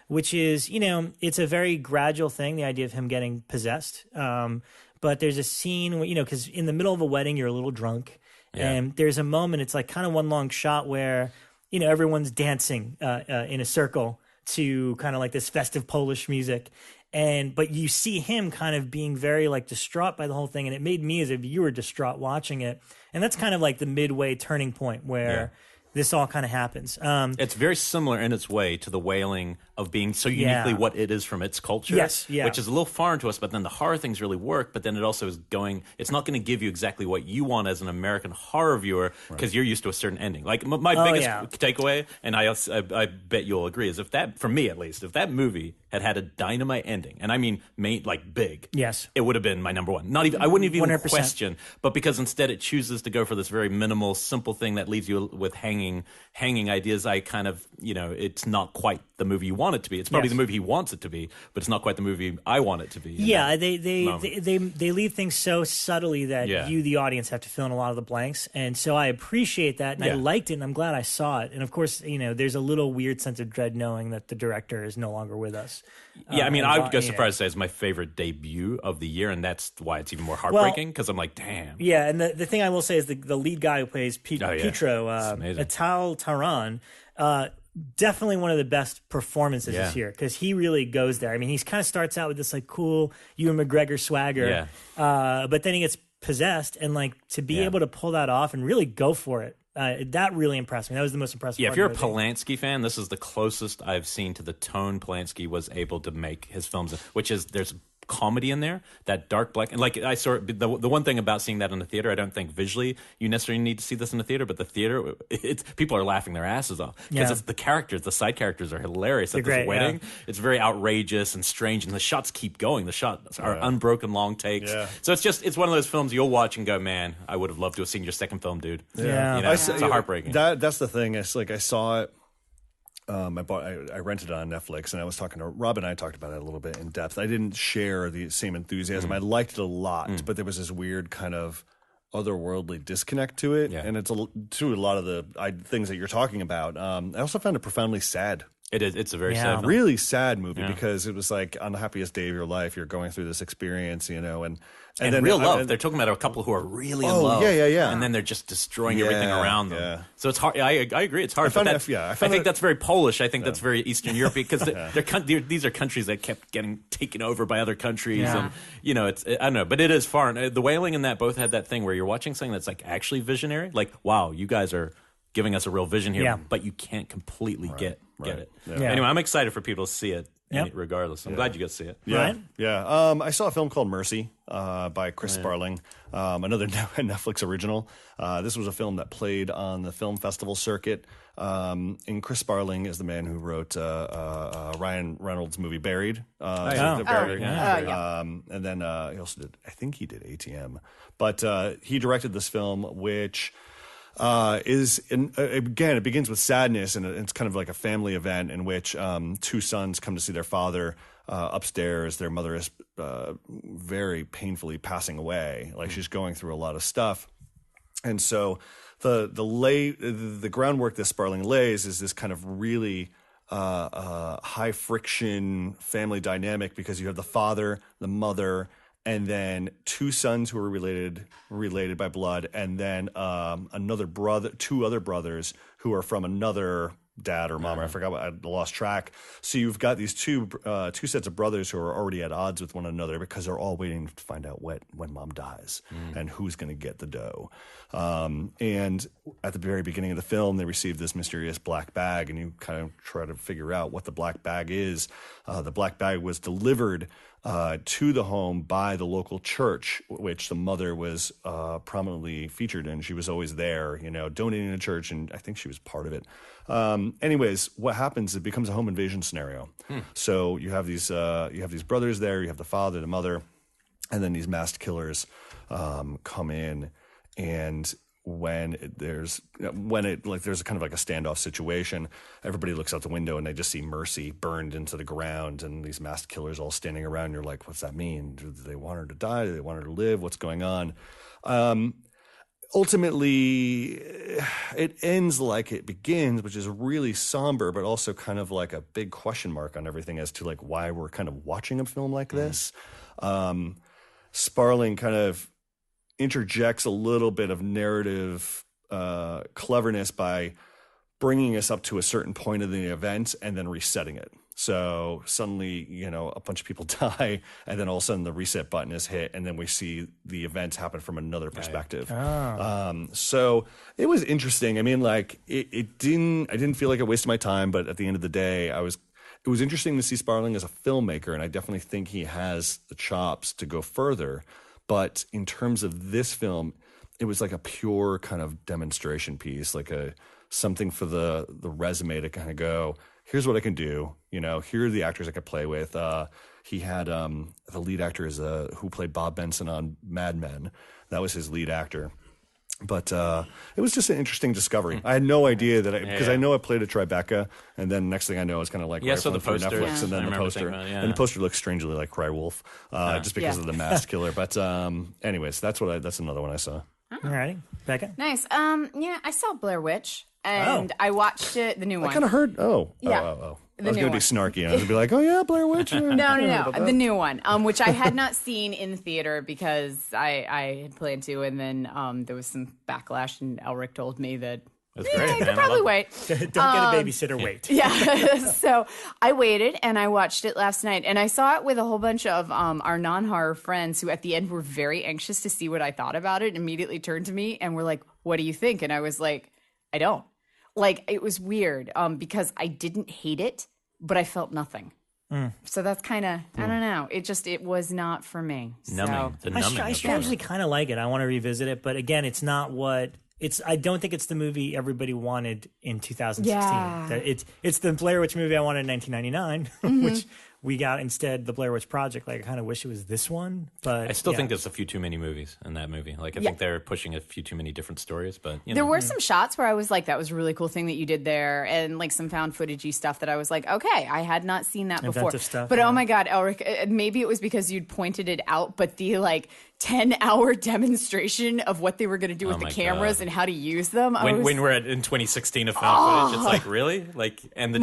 which is it's a very gradual thing, the idea of him getting possessed. But there's a scene where because in the middle of a wedding you're a little drunk, and there's a moment. It's kind of one long shot where everyone's dancing in a circle to kind of this festive Polish music. But you see him kind of being very distraught by the whole thing, and it made me as a viewer distraught watching it. And that's kind of the midway turning point where this all kind of happens. It's very similar in its way to The Wailing of being so uniquely what it is from its culture. Yes, yeah. Which is a little foreign to us, but then the horror things really work, but then it also is it's not going to give you exactly what you want as an American horror viewer because you're used to a certain ending. Like my biggest takeaway, and I bet you'll agree, is for me at least, if that movie had a dynamite ending, and I mean like big, yes, it would have been my number one. Not even I wouldn't even 100%. question, but because instead it chooses to go for this very minimal, simple thing that leaves you with hanging ideas, I kind of, it's not quite the movie you want it to be. It's probably the movie he wants it to be, but it's not quite the movie I want it to be. Yeah, they leave things so subtly that you, the audience, have to fill in a lot of the blanks, and so I appreciate that, and I liked it, and I'm glad I saw it. And of course, there's a little weird sense of dread knowing that the director is no longer with us. Yeah, I mean, I would go so far as to say it's my favorite debut of the year, and that's why it's even more heartbreaking, because I'm like, damn. Yeah, and the thing I will say is the lead guy who plays Pietro, Atal Taran, definitely one of the best performances this year, because he really goes there. I mean, he kind of starts out with this like cool Ewan McGregor swagger, but then he gets possessed, and like to be able to pull that off and really go for it. That really impressed me. That was the most impressive part. If you're a Polanski fan, this is the closest I've seen to the tone Polanski was able to make his films, which is there's comedy in there, that dark black, and like I saw the one thing about seeing that in the theater, I don't think visually you necessarily need to see this in the theater, but the theater, people are laughing their asses off because the side characters are hilarious at this wedding. It's very outrageous and strange, and the shots keep going. The shots are unbroken long takes. So it's one of those films you'll watch and go, man, I would have loved to have seen your second film, dude. It's a heartbreaking. That's the thing. It's like I saw it. I rented it on Netflix, and I was talking to Rob, and I talked about it a little bit in depth. I didn't share the same enthusiasm. I liked it a lot, but there was this weird kind of otherworldly disconnect to it, and it's to a lot of the things that you're talking about. I also found it profoundly sad. It is. It's a very sad film. Really sad movie because it was like on the happiest day of your life, you're going through this experience, and then real love. They're talking about a couple who are really in love. Yeah. And then they're just destroying everything around them. Yeah. So it's hard. I agree. It's hard. I think that's very Polish. I think that's very Eastern European because these are countries that kept getting taken over by other countries. And, I don't know. But it is far. The Wailing and that both had that thing where you're watching something that's like actually visionary. Like, wow, you guys are giving us a real vision here, but you can't completely get it. Yeah. Anyway, I'm excited for people to see it. Regardless, I'm glad you got to see it. I saw a film called Mercy by Chris Sparling, another Netflix original. This was a film that played on the film festival circuit. And Chris Sparling is the man who wrote Ryan Reynolds' movie Buried. And then he also did, I think he did ATM. But he directed this film, which it begins with sadness, and it's kind of like a family event in which two sons come to see their father upstairs. Their mother is very painfully passing away. Like she's going through a lot of stuff. And so the groundwork that Sparling lays is this kind of really high friction family dynamic, because you have the father, the mother, and then two sons who are related by blood, and then two other brothers who are from another dad or mom. I forgot. I lost track. So you've got these two sets of brothers who are already at odds with one another because they're all waiting to find out when mom dies and who's going to get the dough. And at the very beginning of the film, they receive this mysterious black bag, and you kind of try to figure out what the black bag is. The black bag was delivered to the home by the local church, which the mother was prominently featured in. She was always there, donating to church, and I think she was part of it. Anyways, what happens? It becomes a home invasion scenario. So you have these brothers there. You have the father, the mother, and then these masked killers come in, and there's kind of like a standoff situation, everybody looks out the window and they just see Mercy burned into the ground, and these masked killers all standing around. You're like, what's that mean? Do they want her to die? Do they want her to live? What's going on? Ultimately, it ends like it begins, which is really somber, but also kind of like a big question mark on everything as to like why we're kind of watching a film like this. Sparling kind of interjects a little bit of narrative cleverness by bringing us up to a certain point of the event and then resetting it. So suddenly, a bunch of people die, and then all of a sudden the reset button is hit, and then we see the events happen from another perspective. So it was interesting. I mean, like I didn't feel like I wasted my time, but at the end of the day, it was interesting to see Sparling as a filmmaker, and I definitely think he has the chops to go further. But in terms of this film, it was like a pure kind of demonstration piece, like something for the resume to kind of go, here's what I can do. Here are the actors I could play with. He had the lead actor who played Bob Benson on Mad Men. That was his lead actor. But it was just an interesting discovery. I had no idea that because I know I played a Tribeca, and then next thing I know, it's kind of like so the poster, Netflix, and then the poster, and the poster looks strangely like Cry Wolf, just because of the masked killer. But anyways, that's another one I saw. All righty, Bekah. Nice. I saw Blair Witch, and I watched it, the new one. I kind of heard. I was going to be snarky, and I was going to be like, oh yeah, Blair Witch. No, the new one, which I had not seen in the theater because I had planned to, and then there was some backlash, and Elric told me that that's great, I could probably wait. Don't get a babysitter, wait. Yeah, so I waited, and I watched it last night, and I saw it with a whole bunch of our non-horror friends who at the end were very anxious to see what I thought about it, and immediately turned to me and were like, what do you think? And I was like, I don't. Like, it was weird because I didn't hate it, but I felt nothing. So that's kind of, I don't know. It was not for me. Numbing. So. The numbing. I strangely kind of like it. I want to revisit it, but again, it's not what... I don't think it's the movie everybody wanted in 2016. Yeah. It's the Blair Witch movie I wanted in 1999, which we got instead the Blair Witch Project. Like, I kind of wish it was this one, but I still think there's a few too many movies in that movie. Like, I think they're pushing a few too many different stories, but there were some shots where I was like, that was a really cool thing that you did there, and like some found footagey stuff that I was like, okay, I had not seen that before. Inventive stuff, but oh my God, Elric, maybe it was because you'd pointed it out, but the like 10-hour demonstration of what they were going to do with the cameras and how to use them. When we're in 2016 of found footage, it's like, really? Like, and the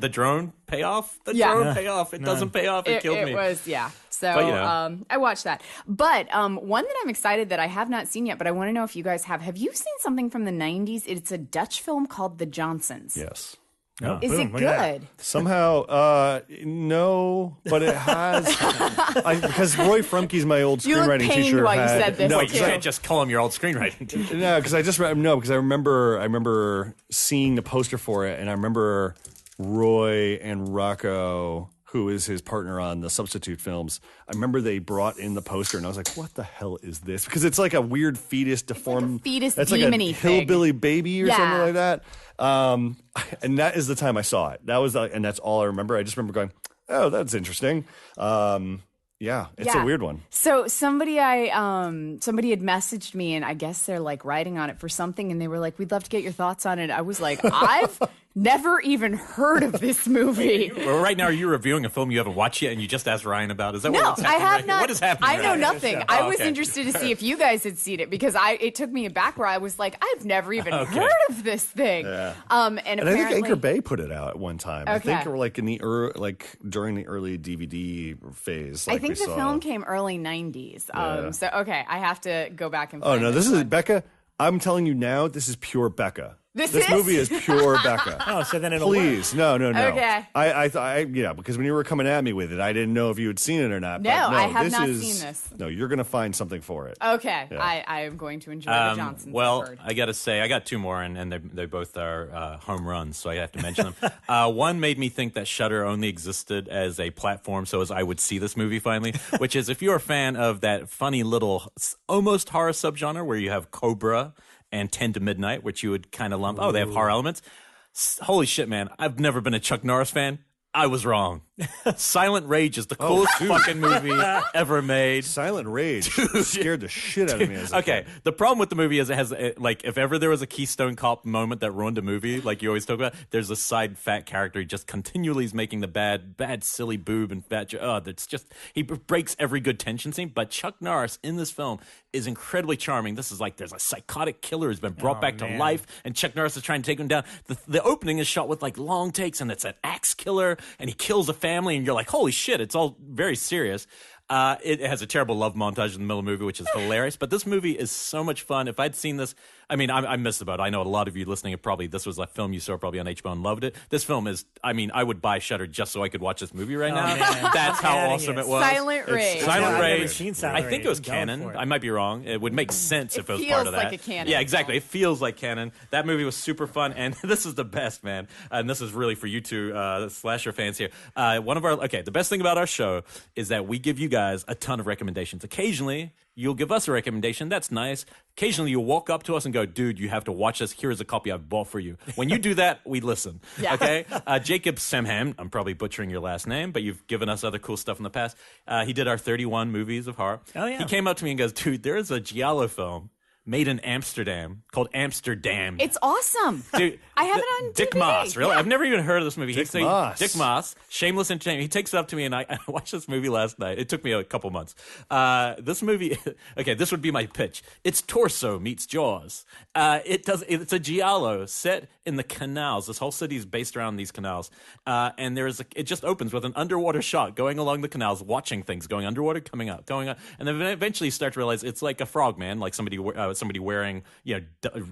drone payoff? The drone payoff. It doesn't pay off. It killed me. It was, So I watched that. But one that I'm excited that I have not seen yet, but I want to know if you guys have. Have you seen something from the 90s? It's a Dutch film called The Johnsons. Yes. Oh, Is it good? Somehow, no, but it has because Roy Frumke's my old screenwriting teacher. While you said this. No, you can't just call him your old screenwriting teacher. No, because I remember seeing the poster for it, and I remember Roy and Rocco, who is his partner on the Substitute films. I remember they brought in the poster, and I was like, "What the hell is this?" Because it's like a weird fetus deformed. It's that's like like a hillbilly baby or something like that. And that is the time I saw it. And that's all I remember. I just remember going, "Oh, that's interesting." It's a weird one. So somebody had messaged me, and I guess they're like writing on it for something, and they were like, "We'd love to get your thoughts on it." I was like, I've never even heard of this movie. Well, right now, are you reviewing a film you haven't watched yet, and you just asked Ryan about it? Is that what's happening? I have not. What is happening? I know nothing. I was okay. interested to see if you guys had seen it because it took me aback where I was like, I've never even heard of this thing. Yeah. And I think Anchor Bay put it out at one time. Okay. I think like in the during the early DVD phase. Like I think the film came early 90s. So okay, I have to go back and. Oh no, this is Bekah. I'm telling you now, this is pure Bekah. This movie is pure Bekah. Oh, so then it'll Please, work. No. Okay. I thought, because when you were coming at me with it, I didn't know if you had seen it or not. No, I have not seen this. No, you're going to find something for it. Okay, yeah. I am going to enjoy the Johnsons. Well, I got to say, I got two more, and they both are home runs, so I have to mention them. One made me think that Shudder only existed as a platform so as I would see this movie finally, which is if you're a fan of that funny little almost horror subgenre where you have Cobra and 10 to Midnight, which you would kind of lump, they have horror elements. Holy shit, man. I've never been a Chuck Norris fan. I was wrong. Silent Rage is the coolest fucking movie ever made. Silent Rage scared the shit out of me as a kid. The problem with the movie is it has, if ever there was a Keystone Cop moment that ruined a movie, like you always talk about, there's a side fat character who just continually is making the bad, silly boob and fat. That's just, he breaks every good tension scene. But Chuck Norris in this film is incredibly charming. This is like, there's a psychotic killer who's been brought back to life, and Chuck Norris is trying to take him down. The opening is shot with like long takes, and it's an axe killer, and he kills a family, and you're like, holy shit, it's all very serious. It has a terrible love montage in the middle of the movie, which is hilarious. But this movie is so much fun. If I'd seen this I mean, I missed the boat. I know a lot of you listening this was a film you saw probably on HBO and loved it. This film is, I mean, I would buy Shudder just so I could watch this movie right now. Man. That's how awesome it was. Silent Rage. Silent I've Rage. never seen Silent I think it was Rage. I'm going canon. for it. I might be wrong. It would make sense if it was part of that. It feels like a canon. Yeah, exactly. It feels like canon. That movie was super fun, and this is the best, man. And this is really for you two slasher fans here. The best thing about our show is that we give you guys a ton of recommendations. Occasionally, you'll give us a recommendation. That's nice. Occasionally, you'll walk up to us and go, dude, you have to watch this. Here's a copy I've bought for you. When you do that, we listen. Yeah. Okay? Jacob Semham, I'm probably butchering your last name, but you've given us other cool stuff in the past. He did our 31 movies of horror. Oh, yeah. He came up to me and goes, dude, there is a giallo film made in Amsterdam called Amsterdamned. It's awesome. Dude, I have it on Dick DVD. Moss, really? Yeah. I've never even heard of this movie. Dick Moss. Dick Moss, Shameless Entertainment. He takes it up to me, and I watched this movie last night. It took me a couple months. This movie, okay, this would be my pitch. It's Torso meets Jaws. It's a giallo set in the canals. This whole city is based around these canals. And it just opens with an underwater shot going along the canals, watching things going underwater, coming up, going up. And then eventually you start to realize it's like a frogman, like somebody wearing,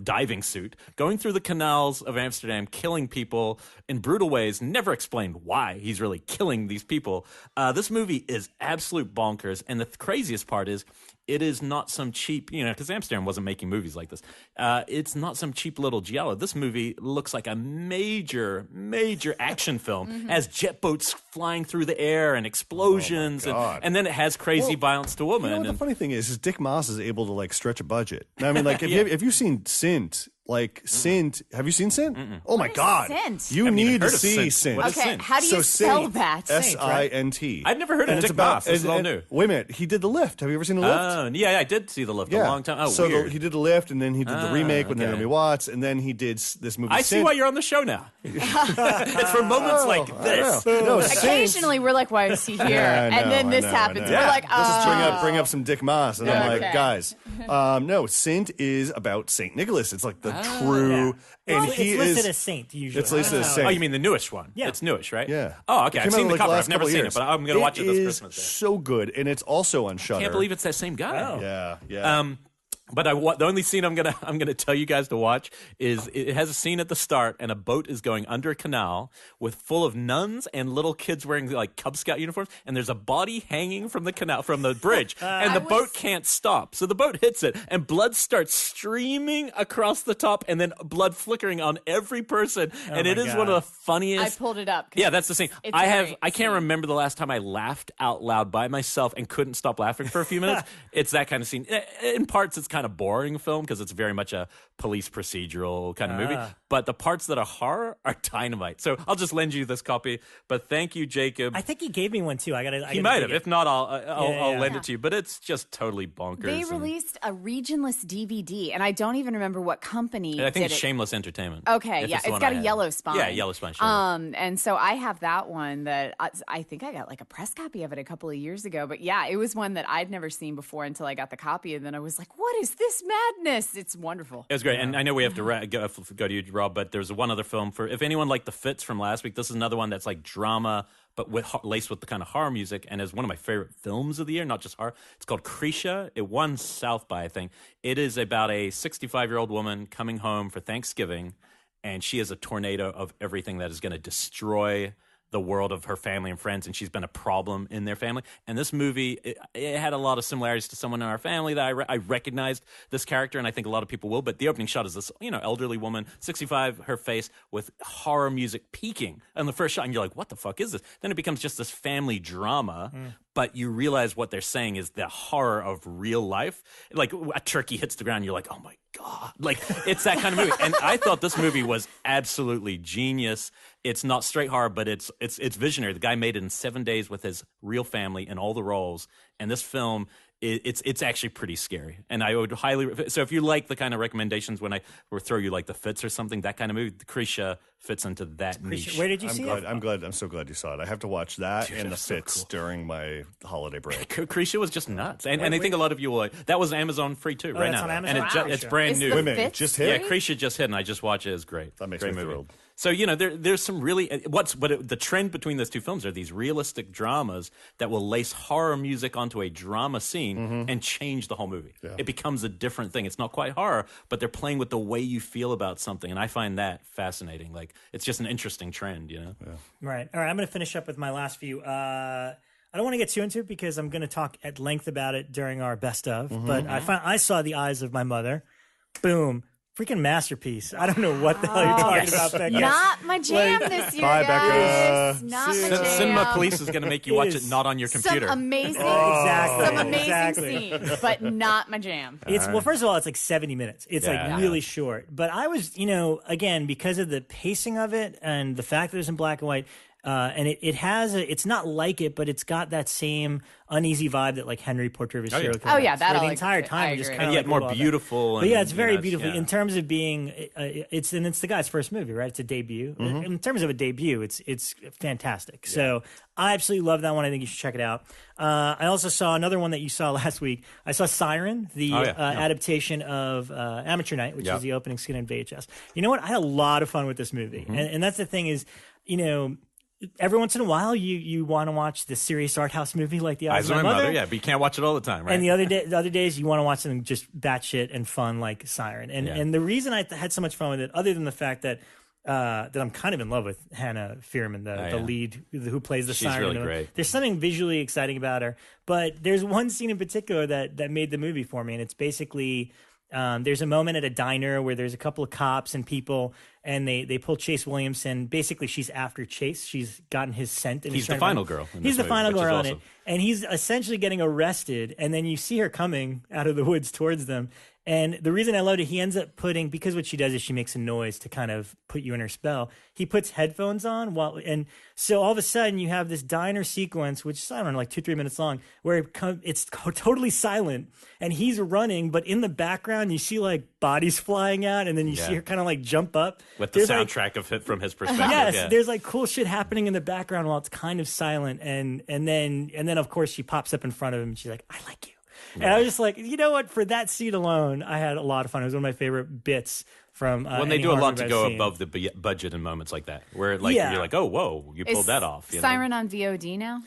diving suit, going through the canals of Amsterdam, killing people in brutal ways, never explained why he's really killing these people. This movie is absolute bonkers, and the craziest part is it is not some cheap, because Amsterdam wasn't making movies like this. It's not some cheap little giallo. This movie looks like a major, major action film. Has jet boats flying through the air and explosions, and then it has crazy violence to women. You know what the funny thing is Dick Moss is able to stretch a budget. I mean, if you've seen Sint. Sint. Have you seen Sint? Oh my God! Sint? You need to see Sint. What is Okay, Sint? how do you spell that? S-I-N-T. I've never heard of Dick Moss. This is all new. Wait a minute. He did The Lift. Have you ever seen The Lift? Yeah, I did see The Lift a long time. Oh, so weird. he did The Lift, and then he did the remake with okay. Naomi Watts, and then he did this movie. I see Sint. why you're on the show now. It's for moments like this. No, Occasionally, we're like, "Why is he here?" And then this happens. We're like, Let's just bring up some Dick Moss, and I'm like, Okay. guys, no, Sint is about Saint Nicholas. It's like the true, and Well, he it's listed is. as Saint usually. It's listed as Saint. Oh, you mean the newish one? Yeah. It's newish, right? Yeah. Oh, okay. It I've came seen out the like cover. last I've never couple seen years. it, but I'm going to watch it this is Christmas. so good, and it's also on Shudder. I can't believe it's that same guy. Oh. Yeah. But the only scene I'm gonna tell you guys to watch is it has a scene at the start, and a boat is going under a canal full of nuns and little kids wearing like Cub Scout uniforms, and there's a body hanging from the bridge, and the boat can't stop. So the boat hits it, and blood starts streaming across the top, and then blood flickering on every person, and it is God. one of the funniest. I pulled it up. Yeah, that's the scene. It's I great. can't remember the last time I laughed out loud by myself and couldn't stop laughing for a few minutes. It's that kind of scene. In parts, it's kind of boring film because it's very much a police procedural kind of movie. But the parts that are horror are dynamite. So I'll just lend you this copy. But thank you, Jacob. I think he gave me one too. He might have. If not, I'll Yeah. lend it to you. But it's just totally bonkers. They released a regionless DVD, and I don't even remember what company I think did it's it. Shameless Entertainment. Okay, If yeah, the it's one got I a have. yellow spine. Yeah, yellow spine. Shameless. And so I have that one that I think I got like a press copy of it a couple of years ago. But yeah, it was one that I'd never seen before until I got the copy, and then I was like, "What is this madness?" It's wonderful. It was great, and I know we have to go to you, Rob. But there's one other film for if anyone liked The Fits from last week. This is another one that's like drama, but laced with the kind of horror music, and is one of my favorite films of the year. Not just horror. It's called Krisha. It won South by, I think. It is about a 65-year-old woman coming home for Thanksgiving, and she is a tornado of everything that is going to destroy the world of her family and friends, and she's been a problem in their family. And this movie, it had a lot of similarities to someone in our family that I recognized this character, and I think a lot of people will. But the opening shot is this, elderly woman, 65, her face with horror music peaking on the first shot, and you're like, what the fuck is this? Then it becomes just this family drama. But you realize what they're saying is the horror of real life. Like a turkey hits the ground, you're like, oh my God. Like, it's that kind of movie. And I thought this movie was absolutely genius. It's not straight horror, but it's visionary. The guy made it in 7 days with his real family and all the roles. And this film, it's actually pretty scary. And I would highly... So if you like the kind of recommendations when I throw you like The Fits or something, that kind of movie, Krisha fits into that niche. Where did you see it? I'm so glad you saw it. I have to watch that and The Fits during my holiday break. Krisha was just nuts. And I think a lot of you will like... That was Amazon free too, right that's now. on Amazon? And it's brand Is new. The Wait a minute, Fits just free? hit? Yeah, Krisha just hit, and I just watched it. It's great. That makes great me movie. thrilled. So, there's some really the trend between those two films are these realistic dramas that will lace horror music onto a drama scene and change the whole movie. Yeah. It becomes a different thing. It's not quite horror, but they're playing with the way you feel about something, and I find that fascinating. Like, it's just an interesting trend, Yeah. Right. All right, I'm going to finish up with my last few. I don't want to get too into it because I'm going to talk at length about it during our best of, but I saw The Eyes of My Mother. Boom. Freaking masterpiece. I don't know what the hell you're talking about, Bekah. Not my jam this year, Bye, guys. Bekah. Not my jam. Cinema Police is going to make you watch it not on your computer. Some amazing, scenes, but not my jam. Well, first of all, it's like 70 minutes. It's like really short. But I was, again, because of the pacing of it and the fact that it's in black and white, and it has it's not like it, but it's got that same uneasy vibe that like Henry Portrait of a Serial Killer. Oh yeah, that the entire time just kind of yet more beautiful. But yeah, it's very beautiful in terms of being. It's the guy's first movie, right? It's a debut. In terms of a debut, it's fantastic. Yeah. So I absolutely love that one. I think you should check it out. I also saw another one that you saw last week. I saw Siren, the adaptation of Amateur Night, which is the opening scene in VHS. You know what? I had a lot of fun with this movie, and that's the thing is, every once in a while, you want to watch the serious art house movie like The Eyes of My Mother. Yeah, but you can't watch it all the time, right? And the other days, you want to watch something just batshit and fun like Siren. And the reason I had so much fun with it, other than the fact that I'm kind of in love with Hannah Fierman, the lead who plays the Siren. She's really great. There's something visually exciting about her. But there's one scene in particular that made the movie for me, and it's basically there's a moment at a diner where there's a couple of cops and people, and they pull Chase Williamson. Basically, she's after Chase. She's gotten his scent. And he's the final girl. He's the final girl on it. And he's essentially getting arrested. And then you see her coming out of the woods towards them. And the reason I loved it, he ends up because what she does is she makes a noise to kind of put you in her spell. He puts headphones on and so all of a sudden you have this diner sequence, which is, I don't know, like 2-3 minutes long, where it's totally silent and he's running, but in the background you see like bodies flying out, and then you see her kind of like jump up. With the soundtrack of it from his perspective. Yes, there's like cool shit happening in the background while it's kind of silent, and then of course she pops up in front of him and she's like, "I like you." And I was just like, you know what? For that scene alone, I had a lot of fun. It was one of my favorite bits from when they do a lot to go above the budget in moments like that, where like you're like, oh, whoa, you pulled that off. Siren on VOD now?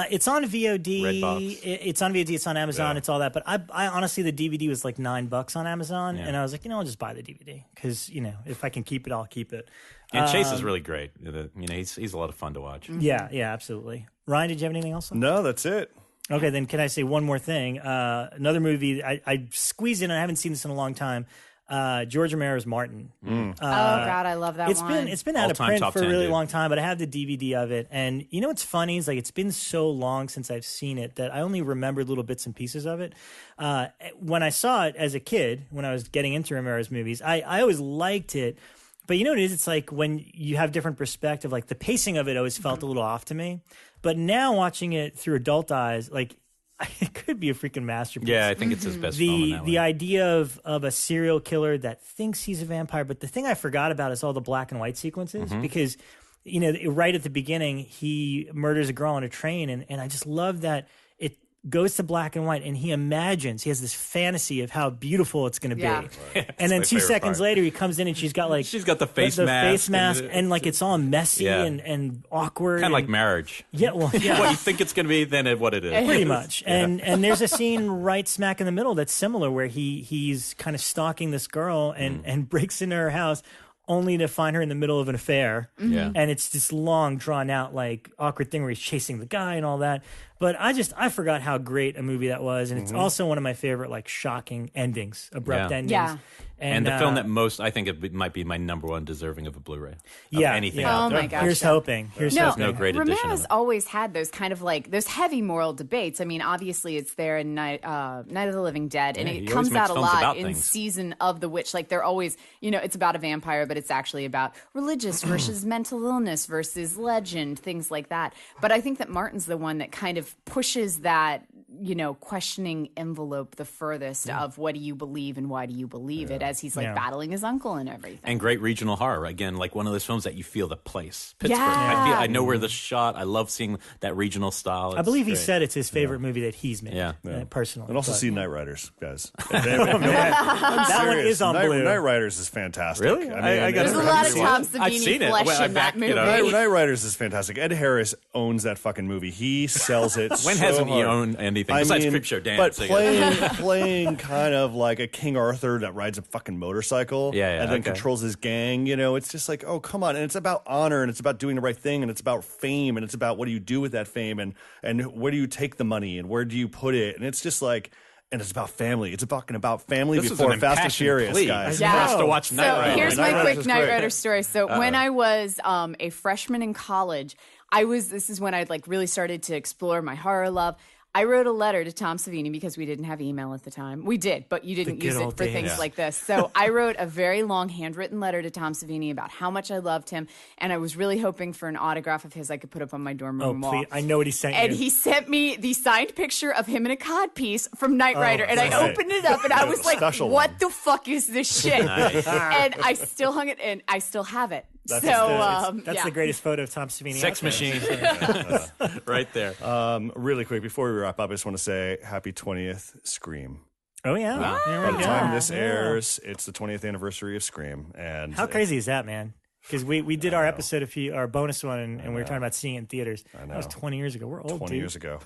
It's on VOD. Redbox. It's on VOD. It's on Amazon. It's all that. But I honestly, the DVD was like $9 on Amazon, and I was like, I'll just buy the DVD because if I can keep it, I'll keep it. And Chase is really great. He's a lot of fun to watch. Yeah, absolutely. Ryan, did you have anything else? No, that's it. Okay, then can I say one more thing? Another movie I squeezed in. I haven't seen this in a long time. George Romero's Martin. Oh God, I love that one. It's been out of print for a really long time, but I have the DVD of it. And you know what's funny is like it's been so long since I've seen it that I only remembered little bits and pieces of it. When I saw it as a kid, when I was getting into Romero's movies, I always liked it. But you know what it is? It's like when you have different perspective, like the pacing of it always felt a little off to me. But now watching it through adult eyes, like it could be a freaking masterpiece. Yeah, I think it's his best film in that way. The idea of a serial killer that thinks he's a vampire, but the thing I forgot about is all the black and white sequences because, right at the beginning, he murders a girl on a train, and I just love that it goes to black and white, and he has this fantasy of how beautiful it's going to be. Right. And then 2 seconds later, he comes in and she's got the face mask. And like it's all messy and awkward. Kind of like marriage. Yeah, well, yeah. What you think it's going to be, then what it is. Pretty much. And there's a scene right smack in the middle that's similar where he's kind of stalking this girl and breaks into her house only to find her in the middle of an affair. Yeah. And it's this long, drawn out, like awkward thing where he's chasing the guy and all that. But I forgot how great a movie that was. And it's also one of my favorite, like, shocking endings, abrupt endings. Yeah. And the film that I think it might be my number one deserving of a Blu-ray. Anything out there. Oh my gosh. Here's hoping. No great addition. Romero's always had those kind of like those heavy moral debates. I mean, obviously it's there in Night of the Living Dead, and it comes out a lot in Season of the Witch. Like they're always, it's about a vampire, but it's actually about religious versus mental illness versus legend, things like that. But I think that Martin's the one that kind of pushes that questioning envelope the furthest of what do you believe and why do you believe it, as he's like battling his uncle and everything. And great regional horror. Again, like one of those films that you feel the place. Pittsburgh. Yeah. I know where the shot. I love seeing that regional style. I believe he said it's his favorite movie that he's made, personally. And also see Night Riders, guys. That one is on Blue. Night Riders is fantastic. Really? I There's a lot of Tom I've seen Savini it. flesh in that movie. Night Riders is fantastic. Ed Harris owns that fucking movie. He sells it When so hasn't he hard. owned anything besides Creepshow Dance? But playing kind of like a King Arthur that rides a fucking motorcycle and then controls his gang, it's just like, oh, come on. And it's about honor, and it's about doing the right thing, and it's about fame, and it's about what do you do with that fame, and where do you take the money, and where do you put it? And it's just like, and it's about family. It's about family before Fast and Furious, guys. Yeah. Has to watch Night Rider. Here's my quick Night Rider story. So when I was a freshman in college, this is when I'd like really started to explore my horror love. I wrote a letter to Tom Savini because we didn't have email at the time. We did, but you didn't use it for things like this. So I wrote a very long handwritten letter to Tom Savini about how much I loved him, and I was really hoping for an autograph of his I could put up on my dorm room wall. Please. I know what he sent you. And he sent me the signed picture of him in a codpiece from Knight Rider, and I opened it up, and I was like, what the fuck is this shit? And I still hung it, and I still have it. That's the greatest photo of Tom Savini. Sex machine. Right there. Really quick, before we wrap up, I just want to say happy 20th Scream. Oh, yeah. Wow. By the time this airs, it's the 20th anniversary of Scream. And how crazy is that, man? Because we did our episode, our bonus one, and we were talking about seeing it in theaters. That was 20 years ago. We're old, 20 years ago.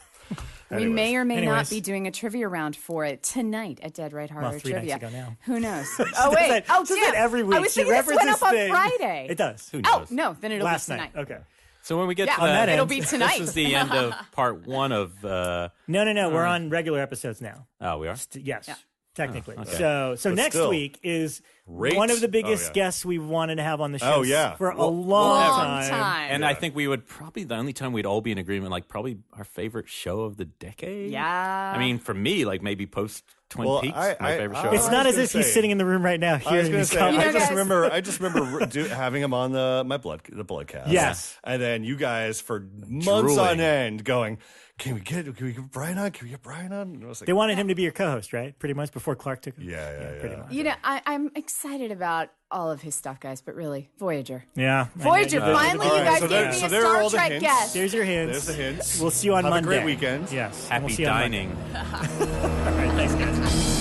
We may or may not be doing a trivia round for it tonight at Dead Right Horror 3 Trivia. nights ago now. Who knows? Oh, wait. Damn. Every week. I was thinking this went up on Friday. It does. Who knows? Oh, no. Then it'll Last be tonight. night. Okay. So when we get to that it'll end, be tonight. This is the end of part 1 of... No. We're on regular episodes now. Oh, we are? Yes. Yeah. Technically. Okay. So next week is one of the biggest guests we've wanted to have on the show for a long time. And I think we would probably, the only time we'd all be in agreement, like probably our favorite show of the decade. Yeah. I mean, for me, like maybe post Twin Peaks, my favorite show. It's not as if he's sitting in the room right now hearing these comments. I just remember having him on the Bloodcast. Yes. And then you guys for months on end going, Can we get Brian on? Can we get Brian on? And I was like, they wanted him to be your co-host, right? Pretty much before Clark took him. Yeah. Pretty much. You know, I'm excited about all of his stuff, guys, but really, Voyager. Yeah. Voyager, finally you guys gave me a Star Trek guest. There's your hints. There's the hints. We'll see you on Monday. Have a great weekend. Yes. Happy dining. All right, thanks, guys.